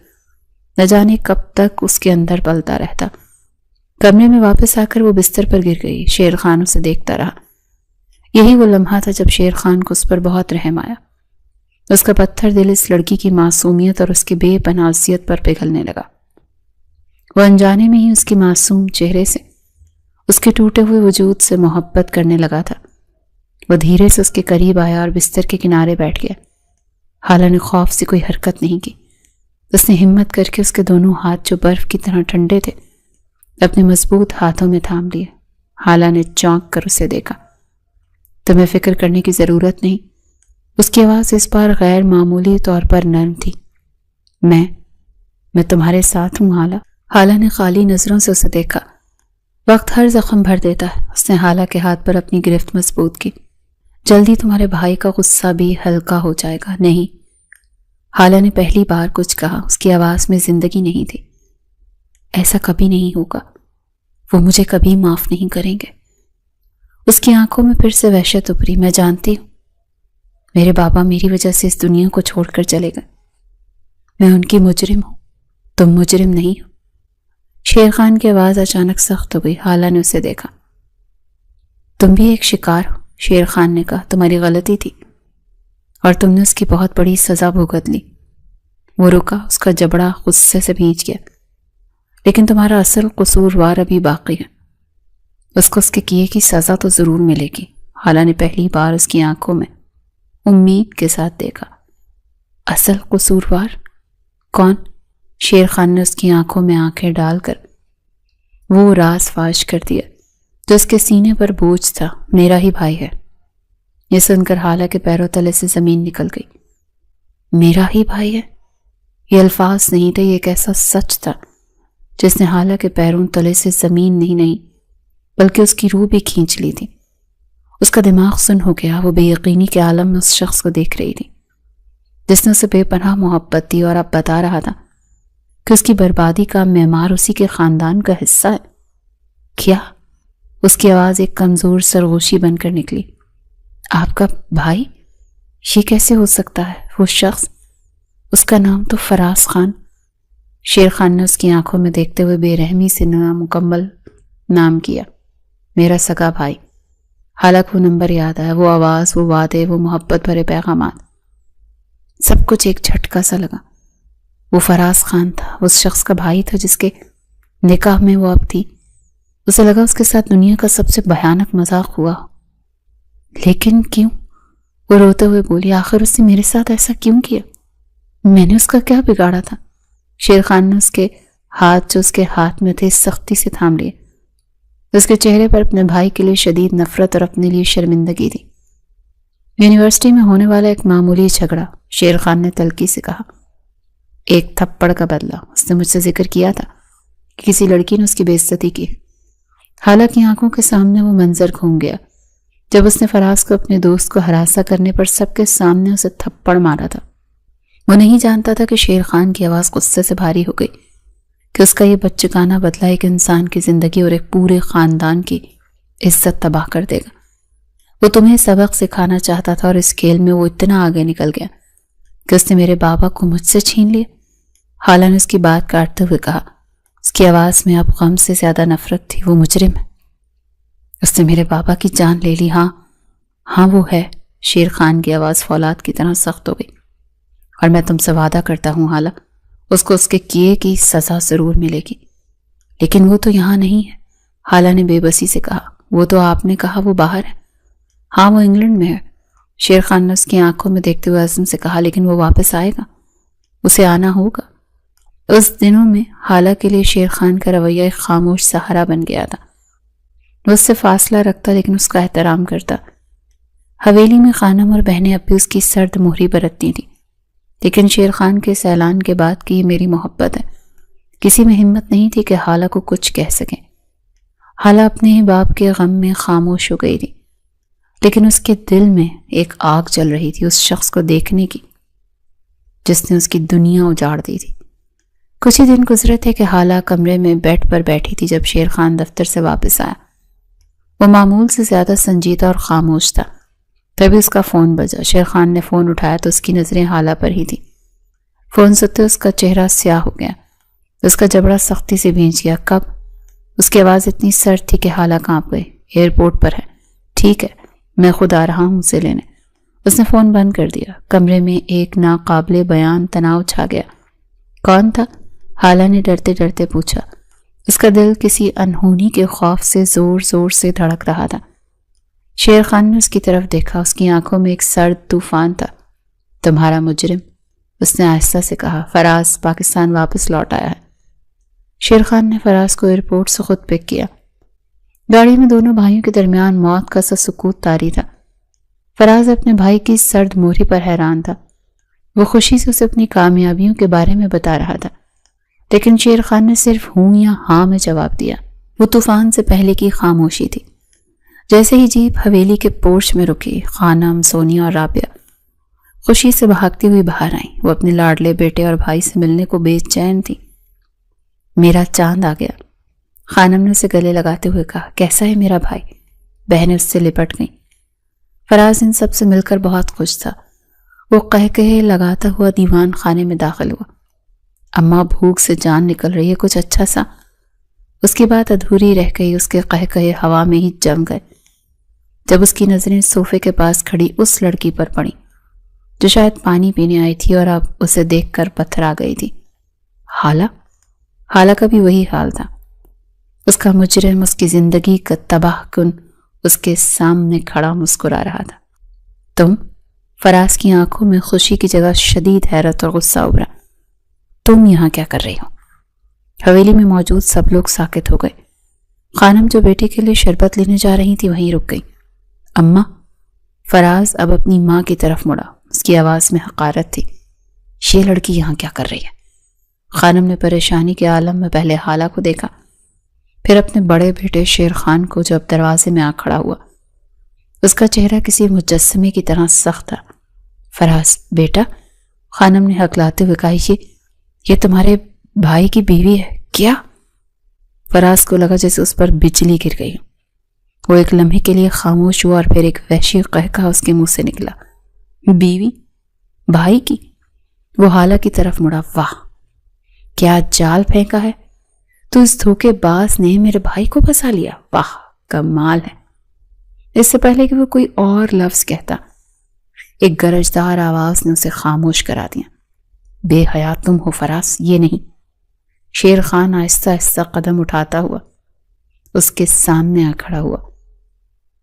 نہ جانے کب تک اس کے اندر پلتا رہتا۔ کمرے میں واپس آ کر وہ بستر پر گر گئی۔ شیر خان اسے دیکھتا رہا۔ یہی وہ لمحہ تھا جب شیر خان کو اس پر بہت رحم آیا۔ اس کا پتھر دل اس لڑکی کی معصومیت اور اس کی بے پناہ عزت پر پگھلنے لگا۔ وہ انجانے میں ہی اس کی معصوم چہرے سے، اس کے ٹوٹے ہوئے وجود سے محبت کرنے لگا تھا۔ وہ دھیرے سے اس کے قریب آیا اور بستر کے کنارے بیٹھ گیا۔ حالہ نے خوف سے کوئی حرکت نہیں کی۔ اس نے ہمت کر کے اس کے دونوں ہاتھ، جو برف کی طرح ٹھنڈے تھے، اپنے مضبوط ہاتھوں میں تھام لیے۔ حالہ نے چونک کر اسے دیکھا۔ تمہیں فکر کرنے کی ضرورت نہیں۔ اس کی آواز اس بار غیر معمولی طور پر نرم تھی۔ میں تمہارے ساتھ ہوں حالہ۔ حالہ نے خالی نظروں سے اسے دیکھا۔ وقت ہر زخم بھر دیتا ہے۔ اس نے حالہ کے ہاتھ پر اپنی گرفت مضبوط کی۔ جلدی تمہارے بھائی کا غصہ بھی ہلکا ہو جائے گا۔ نہیں، حالہ نے پہلی بار کچھ کہا۔ اس کی آواز میں زندگی نہیں تھی۔ ایسا کبھی نہیں ہوگا، وہ مجھے کبھی معاف نہیں کریں گے۔ اس کی آنکھوں میں پھر سے وحشت ابھری۔ میں جانتی ہوں، میرے بابا میری وجہ سے اس دنیا کو چھوڑ کر چلے گئے۔ میں ان کی مجرم ہوں، تم مجرم نہیں ہو۔ شیر خان کی آواز اچانک سخت ہو گئی۔ حالہ نے اسے دیکھا۔ تم بھی ایک شکار ہو، شیر خان نے کہا۔ تمہاری غلطی تھی اور تم نے اس کی بہت بڑی سزا بھگت لی۔ وہ رکا، اس کا جبڑا غصے سے بھیج گیا۔ لیکن تمہارا اصل قصوروار ابھی باقی ہے۔ اس کو اس کے کیے کی سزا تو ضرور ملے گی۔ حالہ نے پہلی بار اس کی آنکھوں میں امید کے ساتھ دیکھا۔ اصل قصوروار کون؟ شیر خان نے اس کی آنکھوں میں آنکھیں ڈال کر وہ راز فاش کر دیا جو اس کے سینے پر بوجھ تھا۔ میرا ہی بھائی ہے۔ یہ سن کر حالہ کے پیروں تلے سے زمین نکل گئی۔ میرا ہی بھائی ہے؟ یہ الفاظ نہیں تھے، یہ ایک ایسا سچ تھا جس نے حالہ کے پیروں تلے سے زمین نہیں بلکہ اس کی روح بھی کھینچ لی تھی۔ اس کا دماغ سن ہو گیا. وہ بے یقینی کے عالم میں اس شخص کو دیکھ رہی تھی جس نے اسے بے پناہ محبت دی اور اب بتا رہا تھا کہ اس کی بربادی کا معمار اسی کے خاندان کا حصہ ہے. کیا؟ اس کی آواز ایک کمزور سرگوشی بن کر نکلی. آپ کا بھائی؟ یہ کیسے ہو سکتا ہے؟ وہ شخص، اس کا نام تو فراز خان. شیر خان نے اس کی آنکھوں میں دیکھتے ہوئے بے رحمی سے نامکمل نام کیا. میرا سگا بھائی. حالانکہ وہ نمبر یاد آیا، وہ آواز، وہ وعدے، وہ محبت بھرے پیغامات، سب کچھ ایک جھٹکا سا لگا. وہ فراز خان تھا، اس شخص کا بھائی تھا جس کے نکاح میں وہ اب تھی. اسے لگا اس کے ساتھ دنیا کا سب سے بھیانک مذاق ہوا. لیکن کیوں؟ وہ روتے ہوئے بولی. آخر اس نے میرے ساتھ ایسا کیوں کیا؟ میں نے اس کا کیا بگاڑا تھا؟ شیر خان نے اس کے ہاتھ جو اس کے ہاتھ میں تھے سختی سے تھام لیے. اس کے چہرے پر اپنے بھائی کے لیے شدید نفرت اور اپنے لیے شرمندگی تھی. یونیورسٹی میں ہونے والا ایک معمولی جھگڑا، شیر خان نے تلخی سے کہا. ایک تھپڑ کا بدلہ. اس نے مجھ سے ذکر کیا تھا کہ کسی لڑکی نے اس کی بے عزتی کی. حالانکہ آنکھوں کے سامنے وہ منظر گھوم گیا جب اس نے فراز کو اپنے دوست کو ہراساں کرنے پر سب کے سامنے اسے تھپڑ مارا تھا. وہ نہیں جانتا تھا کہ شیر خان کی آواز غصے سے بھاری ہو گئی کہ اس کا یہ بچگانہ بدلہ ایک انسان کی زندگی اور ایک پورے خاندان کی عزت تباہ کر دے گا. وہ تمہیں سبق سکھانا چاہتا تھا اور اس کھیل میں وہ اتنا آگے نکل گیا کہ اس نے میرے بابا کو مجھ سے چھین لیا. حالہ نے اس کی بات کاٹتے ہوئے کہا. اس کی آواز میں اب غم سے زیادہ نفرت تھی. وہ مجرم ہے، اس نے میرے بابا کی جان لے لی. ہاں وہ ہے. شیر خان کی آواز فولاد کی طرح سخت ہو گئی. اور میں تم سے وعدہ کرتا ہوں حالہ، اس کو اس کے کیے کی سزا ضرور ملے گی. لیکن وہ تو یہاں نہیں ہے، حالہ نے بے بسی سے کہا. وہ تو آپ نے کہا وہ باہر ہے. ہاں وہ انگلینڈ میں ہے. شیر خان نے اس کی آنکھوں میں دیکھتے ہوئے عزم سے کہا. لیکن وہ واپس آئے گا، اسے آنا ہوگا. اس دنوں میں حالہ کے لیے شیر خان کا رویہ ایک خاموش سہارا بن گیا تھا. وہ اس سے فاصلہ رکھتا لیکن اس کا احترام کرتا. حویلی میں خانم اور بہنیں اب بھی اس کی سرد مہری برتتی تھیں. لیکن شیر خان کے اس اعلان کے بعد کہ یہ میری محبت ہے، کسی میں ہمت نہیں تھی کہ حالہ کو کچھ کہہ سکیں. حالہ اپنے ہی باپ کے غم میں خاموش ہو گئی تھی، لیکن اس کے دل میں ایک آگ جل رہی تھی اس شخص کو دیکھنے کی جس نے اس کی دنیا اجاڑ دی تھی. کچھ ہی دن گزرے تھے کہ حالہ کمرے میں بیڈ پر بیٹھی تھی جب شیر خان دفتر سے واپس آیا. وہ معمول سے زیادہ سنجیدہ اور خاموش تھا. تبھی اس کا فون بجا. شیر خان نے فون اٹھایا تو اس کی نظریں حالہ پر ہی تھی. فون سنتے اس کا چہرہ سیاہ ہو گیا، اس کا جبڑا سختی سے بھیج گیا. کب؟ اس کی آواز اتنی سرد تھی کہ حالہ کانپ گئی. ایئرپورٹ پر ہے. ٹھیک ہے، میں خود آ رہا ہوں اسے لینے. اس نے فون بند کر دیا. کمرے میں ایک ناقابل بیان تناؤ چھا گیا. کون تھا؟ حالہ نے ڈرتے ڈرتے پوچھا. اس کا دل کسی انہونی کے خوف سے زور زور سے دھڑک رہا تھا. شیر خان نے اس کی طرف دیکھا. اس کی آنکھوں میں ایک سرد طوفان تھا. تمہارا مجرم، اس نے آہستہ سے کہا. فراز پاکستان واپس لوٹ آیا ہے. شیر خان نے فراز کو ایئرپورٹ سے خود پک کیا. گاڑی میں دونوں بھائیوں کے درمیان موت کا سا سکوت طاری تھا. فراز اپنے بھائی کی سرد مہری پر حیران تھا. وہ خوشی سے اسے اپنی کامیابیوں کے بارے میں بتا رہا تھا، لیکن شیر خان نے صرف ہوں یا ہاں میں جواب دیا. وہ طوفان سے پہلے کی خاموشی تھی. جیسے ہی جیپ حویلی کے پورچ میں رکی، خانم، سونیا اور رابعہ خوشی سے بھاگتی ہوئی باہر آئیں. وہ اپنے لاڈلے بیٹے اور بھائی سے ملنے کو بے چین تھی. میرا چاند آ گیا، خانم نے اسے گلے لگاتے ہوئے کہا. کیسا ہے میرا بھائی؟ بہنیں اس سے لپٹ گئیں. فراز ان سب سے مل کر بہت خوش تھا. وہ قہقہے لگاتا ہوا دیوان خانے میں داخل ہوا. اماں بھوک سے جان نکل رہی ہے، کچھ اچھا سا. اس کی بات ادھوری رہ گئی. اس کے قہقہے ہوا میں ہی جم گئے جب اس کی نظریں صوفے کے پاس کھڑی اس لڑکی پر پڑیں جو شاید پانی پینے آئی تھی اور اب اسے دیکھ کر پتھر آ گئی تھی. حالہ کا بھی وہی حال تھا. اس کا مجرم، اس کی زندگی کا تباہ کن اس کے سامنے کھڑا مسکرا رہا تھا. تم؟ فراز کی آنکھوں میں خوشی کی جگہ شدید حیرت اور غصہ ابھرا. تم یہاں کیا کر رہی ہو؟ حویلی میں موجود سب لوگ ساکت ہو گئے. خانم جو بیٹے کے لیے شربت لینے جا رہی تھی وہیں رک گئی. اماں؟ فراز اب اپنی ماں کی طرف مڑا. اس کی آواز میں حقارت تھی. یہ لڑکی یہاں کیا کر رہی ہے؟ خانم نے پریشانی کے عالم میں پہلے حالہ کو دیکھا، پھر اپنے بڑے بیٹے شیر خان کو جو اب دروازے میں آ کھڑا ہوا. اس کا چہرہ کسی مجسمے کی طرح سخت تھا۔ فراز بیٹا، خانم نے ہکلاتے ہوئے کہا، یہ تمہارے بھائی کی بیوی ہے کیا؟ فراز کو لگا جیسے اس پر بجلی گر گئی۔ وہ ایک لمحے کے لیے خاموش ہوا اور پھر ایک وحشی قہقہ اس کے منہ سے نکلا۔ بیوی؟ بھائی کی؟ وہ حالہ کی طرف مڑا۔ واہ، کیا جال پھینکا ہے! تو اس دھوکے باز نے میرے بھائی کو پھنسا لیا۔ واہ، کمال ہے! اس سے پہلے کہ وہ کوئی اور لفظ کہتا، ایک گرجدار آواز نے اسے خاموش کرا دیا۔ بے حیا تم ہو فراز، یہ نہیں۔ شیر خان آہستہ آہستہ قدم اٹھاتا ہوا اس کے سامنے آ کھڑا ہوا۔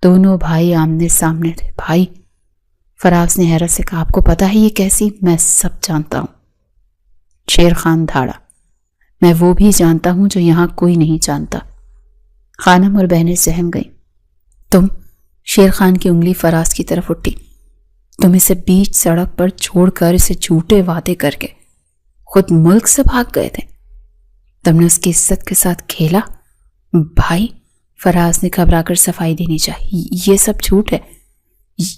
دونوں بھائی آمنے سامنے تھے۔ بھائی؟ فراز نے حیرت سے کہا، آپ کو پتا ہے یہ کیسی؟ میں سب جانتا ہوں۔ شیر خان دھاڑا، میں وہ بھی جانتا ہوں جو یہاں کوئی نہیں جانتا۔ خانم اور بہنیں سہم گئیں۔ تم؟ شیر خان کی انگلی فراز کی طرف اٹھی۔ تم اسے بیچ سڑک پر چھوڑ کر اسے جھوٹے وعدے کر کے خود ملک سے بھاگ گئے تھے۔ تم نے اس کی عزت کے ساتھ کھیلا۔ بھائی، فراز نے گھبرا کر صفائی دینی چاہی، یہ سب جھوٹ ہے۔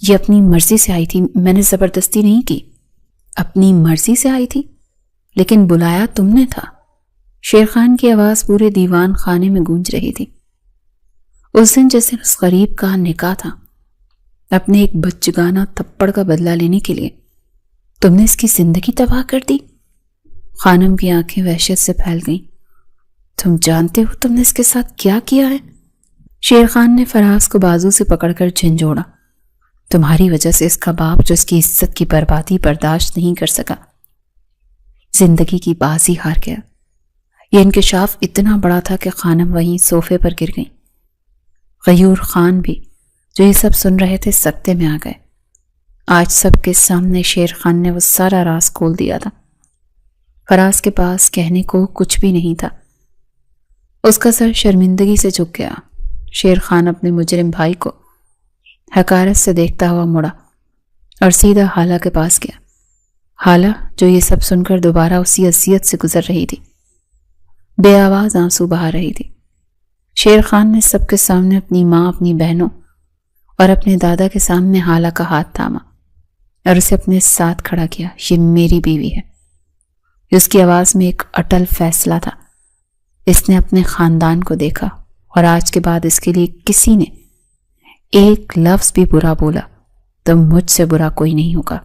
یہ اپنی مرضی سے آئی تھی، میں نے زبردستی نہیں کی۔ اپنی مرضی سے آئی تھی؟ لیکن بلایا تم نے تھا۔ شیر خان کی آواز پورے دیوان خانے میں گونج رہی تھی۔ اس دن جس دن اس غریب کا نکاح تھا، اپنے ایک بچگانہ تھپڑ کا بدلہ لینے کے لیے تم نے اس کی زندگی تباہ کر دی۔ خانم کی آنکھیں وحشت سے پھیل گئیں۔ تم جانتے ہو تم نے اس کے ساتھ کیا کیا ہے؟ شیر خان نے فراز کو بازو سے پکڑ کر جھنجھوڑا۔ تمہاری وجہ سے اس کا باپ جو اس کی عزت کی بربادی برداشت نہیں کر سکا، زندگی کی بازی ہار گیا۔ یہ انکشاف اتنا بڑا تھا کہ خانم وہیں صوفے پر گر گئیں۔ غیور خان بھی جو یہ سب سن رہے تھے سکتے میں آ گئے۔ آج سب کے سامنے شیر خان نے وہ سارا راز کھول دیا تھا۔ فراز کے پاس کہنے کو کچھ بھی نہیں تھا۔ اس کا سر شرمندگی سے جھک گیا۔ شیر خان اپنے مجرم بھائی کو حقارت سے دیکھتا ہوا مڑا اور سیدھا حالہ کے پاس گیا۔ حالہ جو یہ سب سن کر دوبارہ اسی اذیت سے گزر رہی تھی، بے آواز آنسو بہا رہی تھی۔ شیر خان نے سب کے سامنے اپنی ماں، اپنی بہنوں اور اپنے دادا کے سامنے حالہ کا ہاتھ تھاما اور اسے اپنے ساتھ کھڑا کیا۔ یہ میری بیوی ہے۔ اس کی آواز میں ایک اٹل فیصلہ تھا۔ اس نے اپنے خاندان کو دیکھا اور آج کے بعد اس کے لیے کسی نے ایک لفظ بھی برا بولا تو مجھ سے برا کوئی نہیں ہوگا۔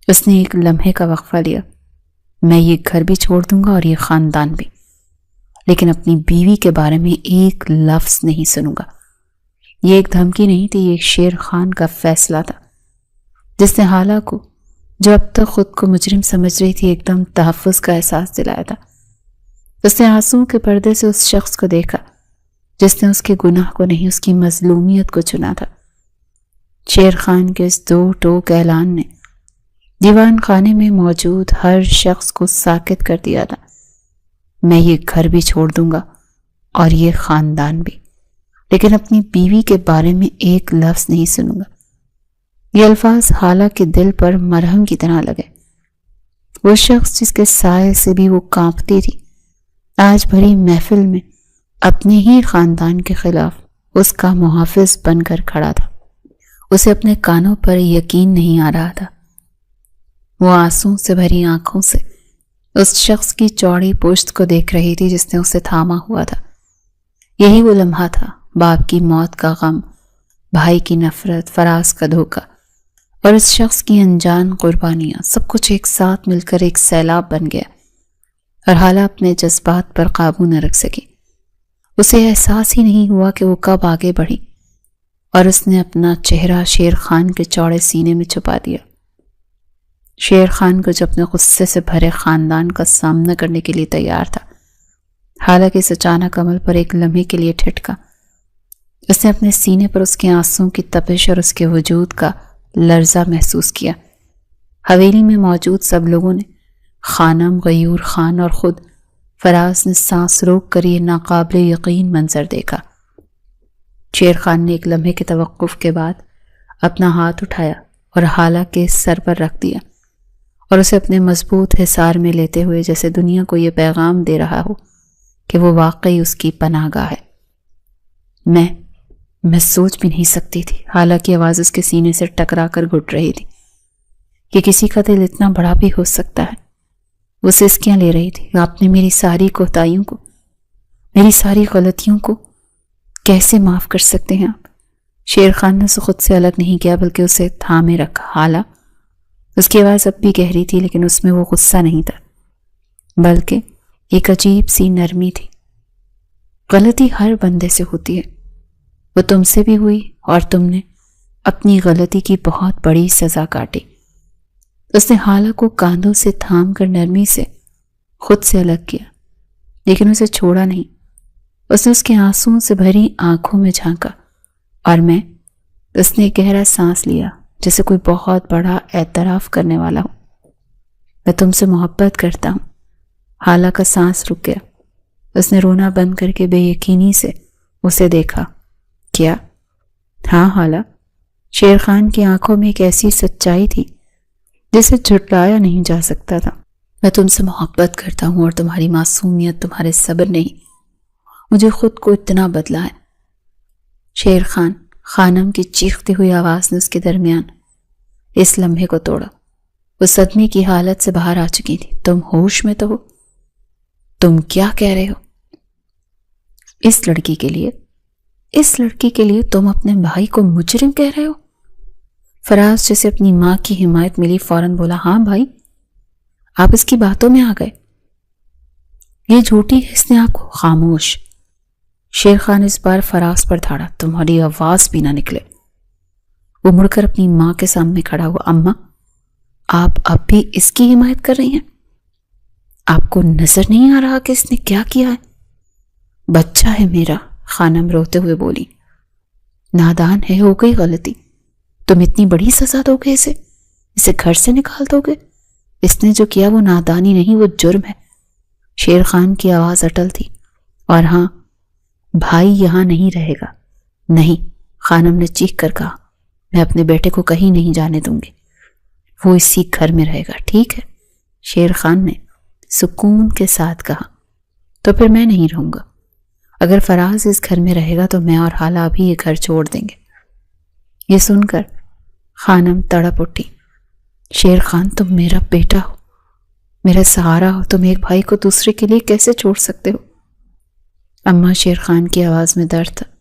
اس نے ایک لمحے کا وقفہ لیا۔ میں یہ گھر بھی چھوڑ دوں گا اور یہ خاندان بھی، لیکن اپنی بیوی کے بارے میں ایک لفظ نہیں سنوں گا۔ یہ ایک دھمکی نہیں تھی، یہ ایک شیر خان کا فیصلہ تھا جس نے حالہ کو، جو اب تک خود کو مجرم سمجھ رہی تھی، ایک دم تحفظ کا احساس دلایا تھا۔ اس نے آنسوؤں کے پردے سے اس شخص کو دیکھا جس نے اس کے گناہ کو نہیں، اس کی مظلومیت کو چنا تھا۔ شیر خان کے اس دو ٹوک اعلان نے دیوان خانے میں موجود ہر شخص کو ساکت کر دیا تھا۔ میں یہ گھر بھی چھوڑ دوں گا اور یہ خاندان بھی، لیکن اپنی بیوی کے بارے میں ایک لفظ نہیں سنوں گا۔ یہ الفاظ حالہ کے دل پر مرہم کی طرح لگے۔ وہ شخص جس کے سائے سے بھی وہ کانپتی تھی، آج بھری محفل میں اپنے ہی خاندان کے خلاف اس کا محافظ بن کر کھڑا تھا۔ اسے اپنے کانوں پر یقین نہیں آ رہا تھا۔ وہ آنسوں سے بھری آنکھوں سے اس شخص کی چوڑی پشت کو دیکھ رہی تھی جس نے اسے تھاما ہوا تھا۔ یہی وہ لمحہ تھا، باپ کی موت کا غم، بھائی کی نفرت، فراز کا دھوکہ اور اس شخص کی انجان قربانیاں، سب کچھ ایک ساتھ مل کر ایک سیلاب بن گیا اور حالہ اپنے جذبات پر قابو نہ رکھ سکی۔ اسے احساس ہی نہیں ہوا کہ وہ کب آگے بڑھی اور اس نے اپنا چہرہ شیر خان کے چوڑے سینے میں چھپا دیا۔ شیر خان کو جو اپنے غصے سے بھرے خاندان کا سامنا کرنے کے لیے تیار تھا، حالانکہ اس اچانک عمل پر ایک لمحے کے لیے ٹھٹکا۔ اس نے اپنے سینے پر اس کے آنسوں کی تپش اور اس کے وجود کا لرزہ محسوس کیا۔ حویلی میں موجود سب لوگوں نے، خانم، غیور خان اور خود فراز نے سانس روک کر یہ ناقابل یقین منظر دیکھا۔ شیر خان نے ایک لمحے کے توقف کے بعد اپنا ہاتھ اٹھایا اور حالہ کے سر پر رکھ دیا اور اسے اپنے مضبوط حصار میں لیتے ہوئے جیسے دنیا کو یہ پیغام دے رہا ہو کہ وہ واقعی اس کی پناہ گاہ ہے۔ میں سوچ بھی نہیں سکتی تھی، حالانکہ آواز اس کے سینے سے ٹکرا کر گھٹ رہی تھی، کہ کسی کا دل اتنا بڑا بھی ہو سکتا ہے۔ وہ سسکیاں لے رہی تھی۔ آپ نے میری ساری کوتاہیوں کو، میری ساری غلطیوں کو کیسے معاف کر سکتے ہیں آپ؟ شیر خان نے اسے خود سے الگ نہیں کیا بلکہ اسے تھامے رکھا۔ حالہ اس کی آواز اب بھی گہری تھی، لیکن اس میں وہ غصہ نہیں تھا، بلکہ ایک عجیب سی نرمی تھی۔ غلطی ہر بندے سے ہوتی ہے، وہ تم سے بھی ہوئی اور تم نے اپنی غلطی کی بہت بڑی سزا کاٹی۔ اس نے حالہ کو کاندھوں سے تھام کر نرمی سے خود سے الگ کیا، لیکن اسے چھوڑا نہیں۔ اس نے اس کے آنسوؤں سے بھری آنکھوں میں جھانکا، اور اس نے گہرا سانس لیا، جیسے کوئی بہت بڑا اعتراف کرنے والا ہو۔ میں تم سے محبت کرتا ہوں۔ حالہ کا سانس رک گیا۔ اس نے رونا بند کر کے بے یقینی سے اسے دیکھا۔ کیا؟ ہاں حالہ۔ شیر خان کی آنکھوں میں ایک ایسی سچائی تھی جسے جھٹلایا نہیں جا سکتا تھا۔ میں تم سے محبت کرتا ہوں، اور تمہاری معصومیت، تمہارے صبر نہیں مجھے خود کو اتنا بدلا ہے۔ شیر خانم کی چیختی ہوئی آواز نے اس کے درمیان اس لمحے کو توڑا۔ وہ صدمے کی حالت سے باہر آ چکی تھی۔ تم ہوش میں تو ہو؟ تم کیا کہہ رہے ہو؟ اس لڑکی کے لیے تم اپنے بھائی کو مجرم کہہ رہے ہو؟ فراز جسے اپنی ماں کی حمایت ملی فوراً بولا، ہاں بھائی، آپ اس کی باتوں میں آ گئے۔ یہ جھوٹی ہے، اس نے آپ کو۔ خاموش۔ شیر خان اس بار فراز پر دھاڑا، تمہاری آواز بھی نہ نکلے۔ وہ مڑ کر اپنی ماں کے سامنے کھڑا ہوا۔ اماں، آپ اب بھی اس کی حمایت کر رہی ہیں؟ آپ کو نظر نہیں آ رہا کہ اس نے کیا کیا ہے؟ بچہ ہے میرا، خانم روتے ہوئے بولی۔ نادان ہے، ہو گئی غلطی۔ تم اتنی بڑی سزا دو گے اسے گھر سے نکال دو گے؟ اس نے جو کیا وہ نادانی نہیں، وہ جرم ہے۔ شیر خان کی آواز اٹل تھی۔ اور ہاں، بھائی یہاں نہیں رہے گا۔ نہیں، خانم نے چیخ کر کہا، میں اپنے بیٹے کو کہیں نہیں جانے دوں گی۔ وہ اسی گھر میں رہے گا، ٹھیک ہے؟ شیر خان نے سکون کے ساتھ کہا۔ تو پھر میں نہیں رہوں گا۔ اگر فراز اس گھر میں رہے گا تو میں اور حالہ بھی یہ گھر چھوڑ دیں گے۔ یہ سن کر خانم تڑپ اٹھی۔ شیر خان، تم میرا بیٹا ہو، میرا سہارا ہو، تم ایک بھائی کو دوسرے کے لیے کیسے چھوڑ سکتے ہو؟ اماں، شیر خان کی آواز میں درد تھا۔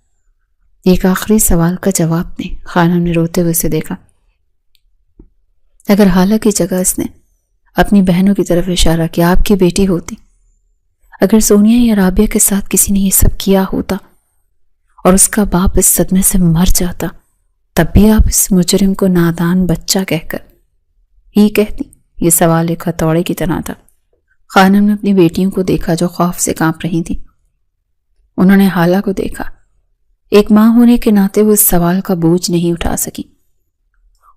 ایک آخری سوال کا جواب دیں۔ خانم نے روتے ہوئے اسے دیکھا۔ اگر حالہ کی جگہ اس نے اپنی بہنوں کی طرف اشارہ کیا، آپ کی بیٹی ہوتی، اگر سونیا یا رابعہ کے ساتھ کسی نے یہ سب کیا ہوتا اور اس کا باپ اس صدمے سے مر جاتا، تب بھی آپ اس مجرم کو نادان بچہ کہہ کر ہی کہتی؟ یہ سوال ایک ہتھوڑے کی طرح تھا۔ خانم نے اپنی بیٹیوں کو دیکھا جو خوف سے کانپ رہی تھیں۔ انہوں نے حالہ کو دیکھا۔ ایک ماں ہونے کے ناطے وہ اس سوال کا بوجھ نہیں اٹھا سکی۔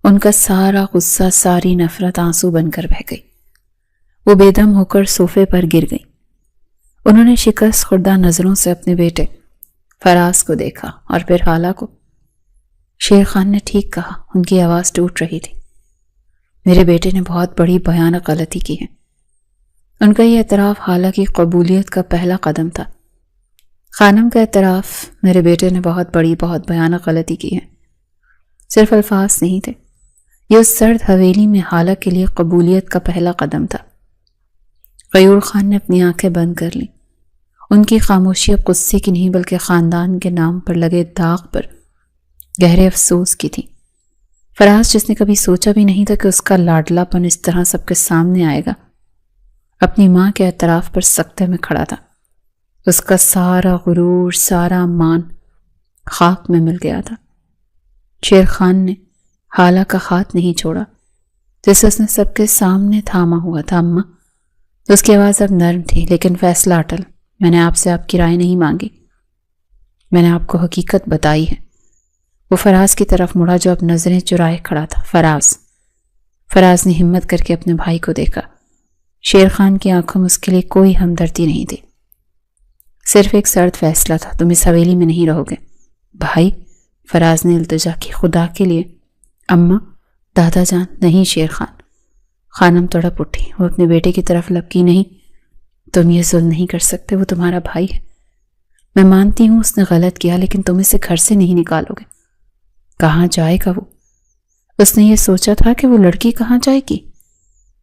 ان کا سارا غصہ، ساری نفرت آنسو بن کر بہہ گئی۔ وہ بے دم ہو کر صوفے پر گر گئی۔ انہوں نے شکست خوردہ نظروں سے اپنے بیٹے فراز کو دیکھا اور پھر حالہ کو۔ شیر خان نے ٹھیک کہا، ان کی آواز ٹوٹ رہی تھی۔ میرے بیٹے نے بہت بڑی بھیانک غلطی کی ہے۔ ان کا یہ اعتراف حالہ کی قبولیت کا پہلا قدم تھا۔ خانم کا اعتراف، میرے بیٹے نے بہت بھیانک غلطی کی ہے، صرف الفاظ نہیں تھے، یہ اس سرد حویلی میں حالہ کے لیے قبولیت کا پہلا قدم تھا۔ غیور خان نے اپنی آنکھیں بند کر لیں۔ ان کی خاموشی اب غصے کی نہیں بلکہ خاندان کے نام پر لگے داغ پر گہرے افسوس کی تھی۔ فراز، جس نے کبھی سوچا بھی نہیں تھا کہ اس کا لاڈلا پن اس طرح سب کے سامنے آئے گا، اپنی ماں کے اعتراف پر سکتے میں کھڑا تھا۔ اس کا سارا غرور، سارا مان خاک میں مل گیا تھا۔ شیر خان نے حالہ کا ہاتھ نہیں چھوڑا جسے اس نے سب کے سامنے تھاما ہوا تھا۔ اماں، اس کی آواز اب نرم تھی لیکن فیصلہ اٹل۔ میں نے آپ سے آپ کی رائے نہیں مانگی، میں نے آپ کو حقیقت بتائی ہے۔ وہ فراز کی طرف مڑا جو اب نظریں چرائے کھڑا تھا۔ فراز نے ہمت کر کے اپنے بھائی کو دیکھا۔ شیر خان کی آنکھوں میں اس کے لیے کوئی ہمدردی نہیں تھی، صرف ایک سرد فیصلہ تھا، تم اس حویلی میں نہیں رہو گے۔ بھائی، فراز نے التجا کی، خدا کے لیے۔ اماں، دادا جان، نہیں شیر خان۔ خانم تڑپ اٹھی۔ وہ اپنے بیٹے کی طرف لپکی، نہیں، تم یہ ظلم نہیں کر سکتے، وہ تمہارا بھائی ہے، میں مانتی ہوں اس نے غلط کیا، لیکن تم اسے گھر سے نہیں نکالو گے۔ کہاں جائے گا وہ؟ اس نے یہ سوچا تھا کہ وہ لڑکی کہاں جائے گی؟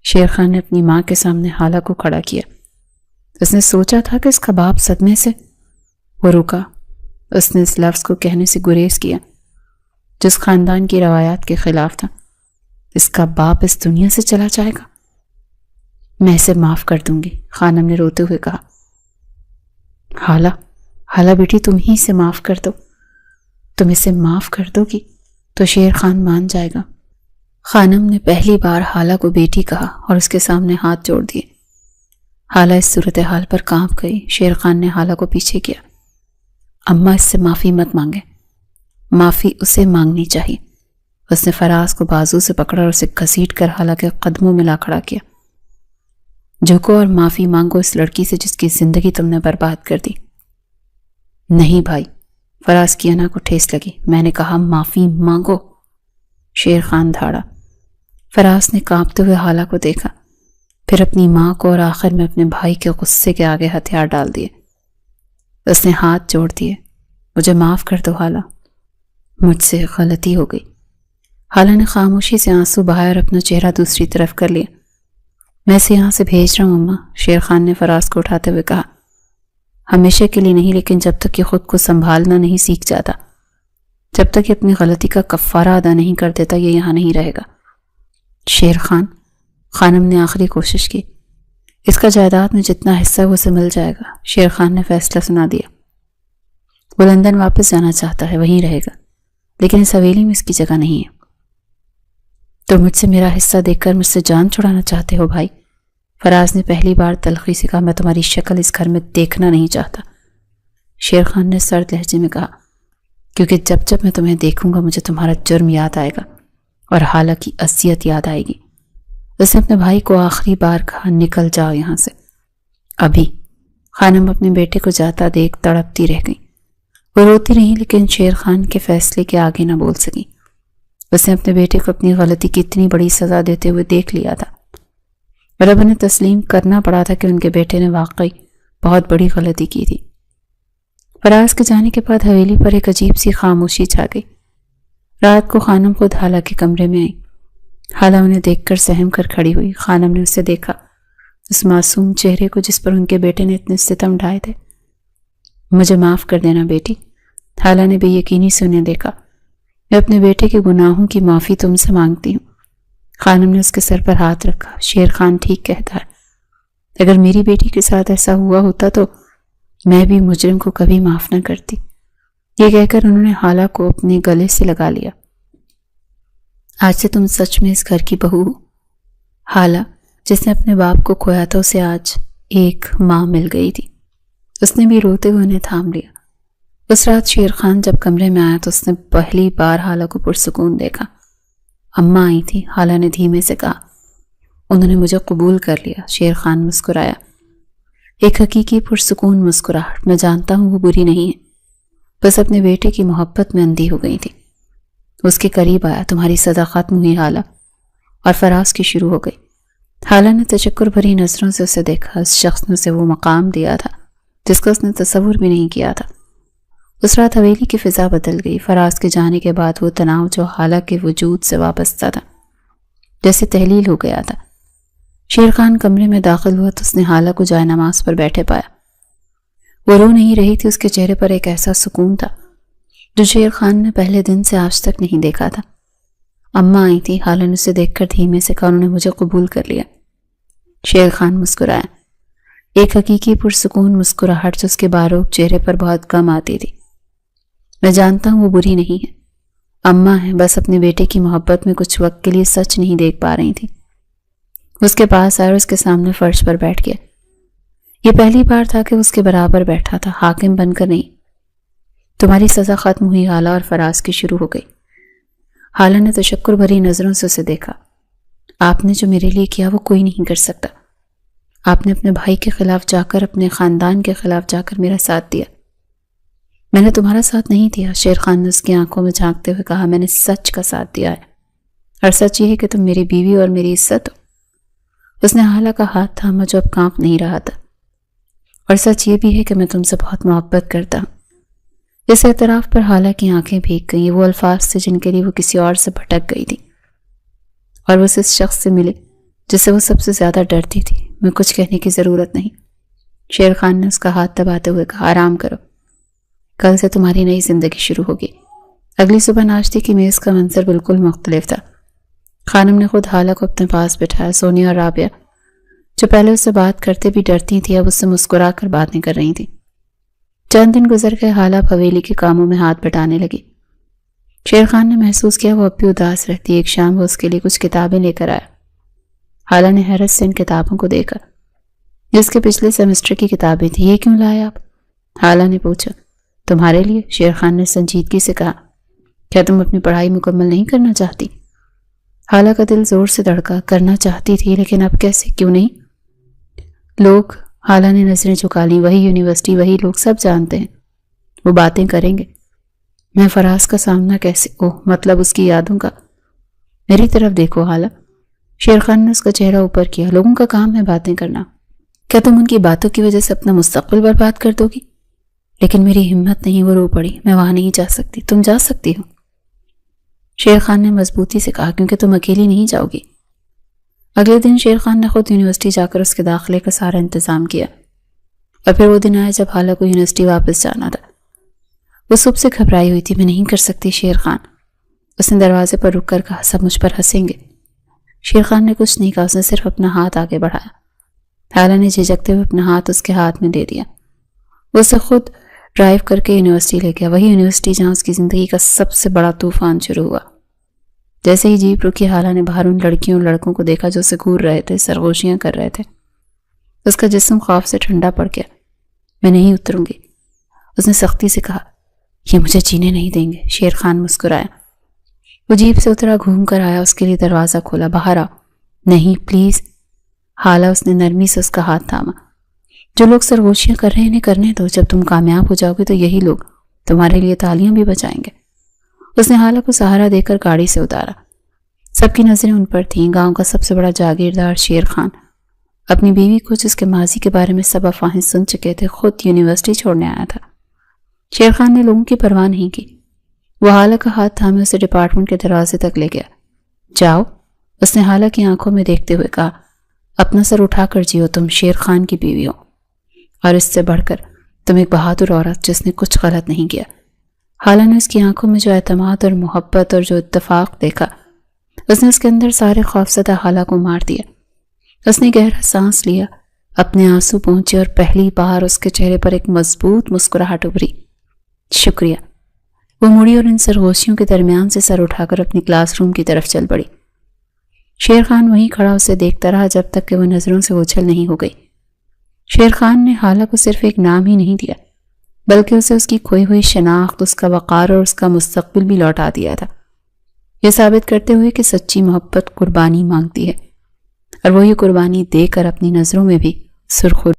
شیر خان نے اپنی ماں کے سامنے حالہ کو کھڑا کیا۔ اس نے سوچا تھا کہ اس کا باپ صدمے سے… وہ رکا۔ اس نے اس لفظ کو کہنے سے گریز کیا جس خاندان کی روایات کے خلاف تھا۔ اس کا باپ اس دنیا سے چلا جائے گا؟ میں اسے معاف کر دوں گی، خانم نے روتے ہوئے کہا۔ حالہ بیٹی، تم ہی اسے معاف کر دو۔ تم اسے معاف کر دو گی تو شیر خان مان جائے گا۔ خانم نے پہلی بار حالہ کو بیٹی کہا اور اس کے سامنے ہاتھ جوڑ دیے۔ حالہ اس صورتحال پر کانپ گئی۔ شیر خان نے حالہ کو پیچھے کیا۔ اماں، اس سے معافی مت مانگے، معافی اسے مانگنی چاہیے۔ اس نے فراز کو بازو سے پکڑا اور اسے گھسیٹ کر حالہ کے قدموں میں لا کھڑا کیا۔ جھکو اور معافی مانگو اس لڑکی سے جس کی زندگی تم نے برباد کر دی۔ نہیں بھائی، فراز کی انا کو ٹھیس لگی۔ میں نے کہا معافی مانگو۔ شیر خان دھاڑا۔ فراز نے کانپتے ہوئے حالہ کو دیکھا، پھر اپنی ماں کو، اور آخر میں اپنے بھائی کے غصے کے آگے ہتھیار ڈال دیے۔ اس نے ہاتھ جوڑ دیے۔ مجھے معاف کر دو حالہ، مجھ سے غلطی ہو گئی۔ حالہ نے خاموشی سے آنسو بہائے اور اپنا چہرہ دوسری طرف کر لیا۔ میں اسے یہاں سے بھیج رہا ہوں اماں، شیر خان نے فراز کو اٹھاتے ہوئے کہا۔ ہمیشہ کے لیے نہیں، لیکن جب تک یہ خود کو سنبھالنا نہیں سیکھ جاتا، جب تک یہ اپنی غلطی کا کفارہ ادا نہیں کر دیتا، یہ یہاں نہیں رہے گا۔ شیر خان، خانم نے آخری کوشش کی۔ اس کا جائیداد میں جتنا حصہ ہے وہ اسے مل جائے گا۔ شیر خان نے فیصلہ سنا دیا۔ وہ لندن واپس جانا چاہتا ہے، وہیں رہے گا، لیکن اس حویلی میں اس کی جگہ نہیں ہے۔ تو مجھ سے میرا حصہ دیکھ کر مجھ سے جان چھڑانا چاہتے ہو بھائی؟ فراز نے پہلی بار تلخی سے کہا۔ میں تمہاری شکل اس گھر میں دیکھنا نہیں چاہتا، شیر خان نے سرد لہجے میں کہا، کیونکہ جب جب میں تمہیں دیکھوں گا مجھے تمہارا جرم یاد آئے گا اور حالہ کی اذیت یاد آئے گی۔ اس نے اپنے بھائی کو آخری بار کہا، نکل جاؤ یہاں سے ابھی۔ خانم اپنے بیٹے کو جاتا دیکھ تڑپتی رہ گئی۔ وہ روتی رہی لیکن شیر خان کے فیصلے کے آگے نہ بول سکی۔ اس نے اپنے بیٹے کو اپنی غلطی کی اتنی بڑی سزا دیتے ہوئے دیکھ لیا تھا، اور اب انہیں تسلیم کرنا پڑا تھا کہ ان کے بیٹے نے واقعی بہت بڑی غلطی کی تھی۔ فراز کے جانے کے بعد حویلی پر ایک عجیب سی خاموشی چھا گئی۔ رات کو خانم خود حالہ کے کمرے میں آئی۔ حالہ انہیں دیکھ کر سہم کر کھڑی ہوئی۔ خانم نے اسے دیکھا، اس معصوم چہرے کو جس پر ان کے بیٹے نے اتنے ستم ڈھائے تھے۔ مجھے معاف کر دینا بیٹی، حالہ نے بے یقینی سے انہیں دیکھا۔ میں اپنے بیٹے کے گناہوں کی معافی تم سے مانگتی ہوں۔ خانم نے اس کے سر پر ہاتھ رکھا۔ شیر خان ٹھیک کہتا ہے، اگر میری بیٹی کے ساتھ ایسا ہوا ہوتا تو میں بھی مجرم کو کبھی معاف نہ کرتی۔ یہ کہہ کر انہوں نے حالہ کو اپنے گلے سے لگا لیا۔ آج سے تم سچ میں اس گھر کی بہو ہو۔ حالہ جس نے اپنے باپ کو کھویا تھا اسے آج ایک ماں مل گئی تھی۔ اس نے بھی روتے ہوئے انہیں تھام لیا۔ اس رات شیر خان جب کمرے میں آیا تو اس نے پہلی بار حالہ کو پرسکون دیکھا۔ اماں آئی تھی، حالہ نے دھیمے سے کہا۔ انہوں نے مجھے قبول کر لیا، شیر خان مسکرایا۔ ایک حقیقی پرسکون مسکراہٹ۔ میں جانتا ہوں وہ بری نہیں ہے، بس اپنے بیٹے کی محبت میں اندھی ہو گئی تھی۔ اس کے قریب آیا۔ تمہاری سزا ختم ہوئی حالہ، اور فراز کی شروع ہو گئی۔ حالہ نے تشکر بھری نظروں سے اسے دیکھا۔ اس شخص نے اسے وہ مقام دیا تھا جس کا اس نے تصور بھی نہیں کیا تھا۔ اس رات حویلی کی فضا بدل گئی۔ فراز کے جانے کے بعد وہ تناؤ جو حالہ کے وجود سے وابستہ تھا جیسے تحلیل ہو گیا تھا۔ شیر خان کمرے میں داخل ہوا تو اس نے حالہ کو جائے نماز پر بیٹھے پایا۔ وہ رو نہیں رہی تھی، اس کے چہرے پر ایک ایسا سکون تھا جو شیر خان نے پہلے دن سے آج تک نہیں دیکھا تھا۔ اماں آئی تھی، حالہ نے اسے دیکھ کر دھیمے سے کہا، انہوں نے مجھے قبول کر لیا۔ شیر خان مسکرایا، ایک حقیقی پرسکون مسکراہٹ جو اس کے باروک چہرے پر بہت کم آتی تھی۔ میں جانتا ہوں وہ بری نہیں ہے، اماں ہے، بس اپنے بیٹے کی محبت میں کچھ وقت کے لیے سچ نہیں دیکھ پا رہی تھی۔ اس کے پاس آیا اور اس کے سامنے فرش پر بیٹھ گیا۔ یہ پہلی بار تھا کہ اس کے برابر بیٹھا تھا، حاکم بن کر نہیں۔ تمہاری سزا ختم ہوئی حالہ، اور فراز کی شروع ہو گئی۔ حالہ نے تشکر بھری نظروں سے اسے دیکھا۔ آپ نے جو میرے لیے کیا وہ کوئی نہیں کر سکتا۔ آپ نے اپنے بھائی کے خلاف جا کر، اپنے خاندان کے خلاف جا کر میرا ساتھ دیا۔ میں نے تمہارا ساتھ نہیں دیا، شیر خان نے اس کی آنکھوں میں جھانکتے ہوئے کہا، میں نے سچ کا ساتھ دیا ہے، اور سچ یہ ہے کہ تم میری بیوی اور میری عزت ہو۔ اس نے حالہ کا ہاتھ تھاما جو اب کانپ نہیں رہا تھا۔ اور سچ یہ بھی ہے کہ میں تم سے بہت محبت کرتا ہوں۔ اس اعتراف پر حالہ کی آنکھیں بھیگ گئیں۔ وہ الفاظ تھے جن کے لیے وہ کسی اور سے بھٹک گئی تھی، اور وہ اس شخص سے ملے جس سے وہ سب سے زیادہ ڈرتی تھی۔ میں کچھ کہنے کی ضرورت نہیں، شیر خان نے اس کا ہاتھ دباتے ہوئے کہا۔ آرام کرو، کل سے تمہاری نئی زندگی شروع ہوگی۔ اگلی صبح ناشتے کی میز کا منظر بالکل مختلف تھا۔ خانم نے خود حالہ کو اپنے پاس بٹھایا۔ سونیا اور رابعہ جو پہلے اس سے بات کرتے بھی ڈرتی تھی، اب اس سے مسکرا کر باتیں کر رہی تھیں۔ چند دن گزر گئے، حالہ حویلی کے کاموں میں ہاتھ بٹانے لگی۔ شیر خان نے محسوس کیا وہ اب بھی اداس رہتی۔ ایک شام وہ اس کے لیے کچھ کتابیں لے کر آیا۔ حالہ نے حیرت سے ان کتابوں کو دیکھا، جس کے پچھلے سیمسٹر کی کتابیں تھیں۔ یہ کیوں لائے آپ؟ حالہ نے پوچھا۔ تمہارے لیے، شیر خان نے سنجیدگی سے کہا۔ کیا تم اپنی پڑھائی مکمل نہیں کرنا چاہتی؟ حالہ کا دل زور سے دھڑکا۔ کرنا چاہتی تھی، لیکن اب کیسے؟ کیوں نہیں؟ لوگ، حالہ نے نظریں جھکا لیں، وہی یونیورسٹی، وہی لوگ، سب جانتے ہیں۔ وہ باتیں کریں گے۔ میں فراز کا سامنا کیسے؟ اوہ، مطلب اس کی یادوں کا۔ میری طرف دیکھو حالہ۔ شیر خان نے اس کا چہرہ اوپر کیا۔ لوگوں کا کام ہے باتیں کرنا، کیا تم ان کی باتوں کی وجہ سے اپنا مستقبل برباد کر دو گی؟ لیکن میری ہمت نہیں، وہ رو پڑی۔ میں وہاں نہیں جا سکتی۔ تم جا سکتی ہو، شیر خان نے مضبوطی سے کہا، کیونکہ تم اکیلی نہیں جاؤ گی۔ اگلے دن شیر خان نے خود یونیورسٹی جا کر اس کے داخلے کا سارا انتظام کیا، اور پھر وہ دن آیا جب حالہ کو یونیورسٹی واپس جانا تھا۔ وہ صبح سے گھبرائی ہوئی تھی۔ میں نہیں کر سکتی شیر خان، اس نے دروازے پر رک کر کہا۔ سب مجھ پر ہنسیں گے۔ شیر خان نے کچھ نہیں کہا، اس نے صرف اپنا ہاتھ آگے بڑھایا۔ حالہ نے جھجکتے ہوئے اپنا ہاتھ اس کے ہاتھ میں دے دیا۔ وہ اسے خود ڈرائیو کر کے یونیورسٹی لے گیا، وہی یونیورسٹی جہاں اس کی زندگی کا سب سے بڑا طوفان شروع ہوا۔ جیسے ہی جیپ رکی، حالہ نے باہر ان لڑکیوں اور لڑکوں کو دیکھا جو اسے گھور رہے تھے، سرگوشیاں کر رہے تھے۔ اس کا جسم خوف سے ٹھنڈا پڑ گیا۔ میں نہیں اتروں گی، اس نے سختی سے کہا۔ یہ مجھے جینے نہیں دیں گے، شیر خان مسکرایا۔ وہ جیپ سے اترا، گھوم کر آیا، اس کے لیے دروازہ کھولا۔ باہر آؤ۔ نہیں پلیز، حالہ، اس نے نرمی سے اس کا ہاتھ تھاما۔ جو لوگ سرگوشیاں کر رہے ہیں انہیں کرنے دو، جب تم کامیاب ہو جاؤ گے تو یہی لوگ تمہارے لیے تالیاں بھی بجائیں گے۔ اس نے حالہ کو سہارا دے کر گاڑی سے اتارا۔ سب کی نظریں ان پر تھیں۔ گاؤں کا سب سے بڑا جاگیردار شیر خان اپنی بیوی کو، جس کے ماضی کے بارے میں سب افواہیں سن چکے تھے، خود یونیورسٹی چھوڑنے آیا تھا۔ شیر خان نے لوگوں کی پرواہ نہیں کی۔ وہ حالہ کا ہاتھ تھامے اسے ڈپارٹمنٹ کے دروازے تک لے گیا۔ جاؤ، اس نے حالہ کی آنکھوں میں دیکھتے ہوئے کہا۔ اپنا سر اٹھا کر جیو، تم شیر خان کی بیوی ہو، اور اس سے بڑھ کر تم ایک بہادر عورت جس نے کچھ غلط نہیں کیا۔ حالہ نے اس کی آنکھوں میں جو اعتماد اور محبت اور جو اتفاق دیکھا، اس نے اس کے اندر سارے خوفزدہ حالہ کو مار دیا۔ اس نے گہرا سانس لیا، اپنے آنسو پہنچے، اور پہلی بار اس کے چہرے پر ایک مضبوط مسکراہٹ ابھری۔ شکریہ۔ وہ مڑی اور ان سرگوشیوں کے درمیان سے سر اٹھا کر اپنی کلاس روم کی طرف چل پڑی۔ شیر خان وہیں کھڑا اسے دیکھتا رہا جب تک کہ وہ نظروں سے اوجھل نہیں ہو گئی۔ شیر خان نے حالہ کو صرف ایک نام ہی نہیں دیا، بلکہ اسے اس کی کھوئی ہوئی شناخت، اس کا وقار اور اس کا مستقبل بھی لوٹا دیا تھا، یہ ثابت کرتے ہوئے کہ سچی محبت قربانی مانگتی ہے، اور وہ یہ قربانی دے کر اپنی نظروں میں بھی سرخ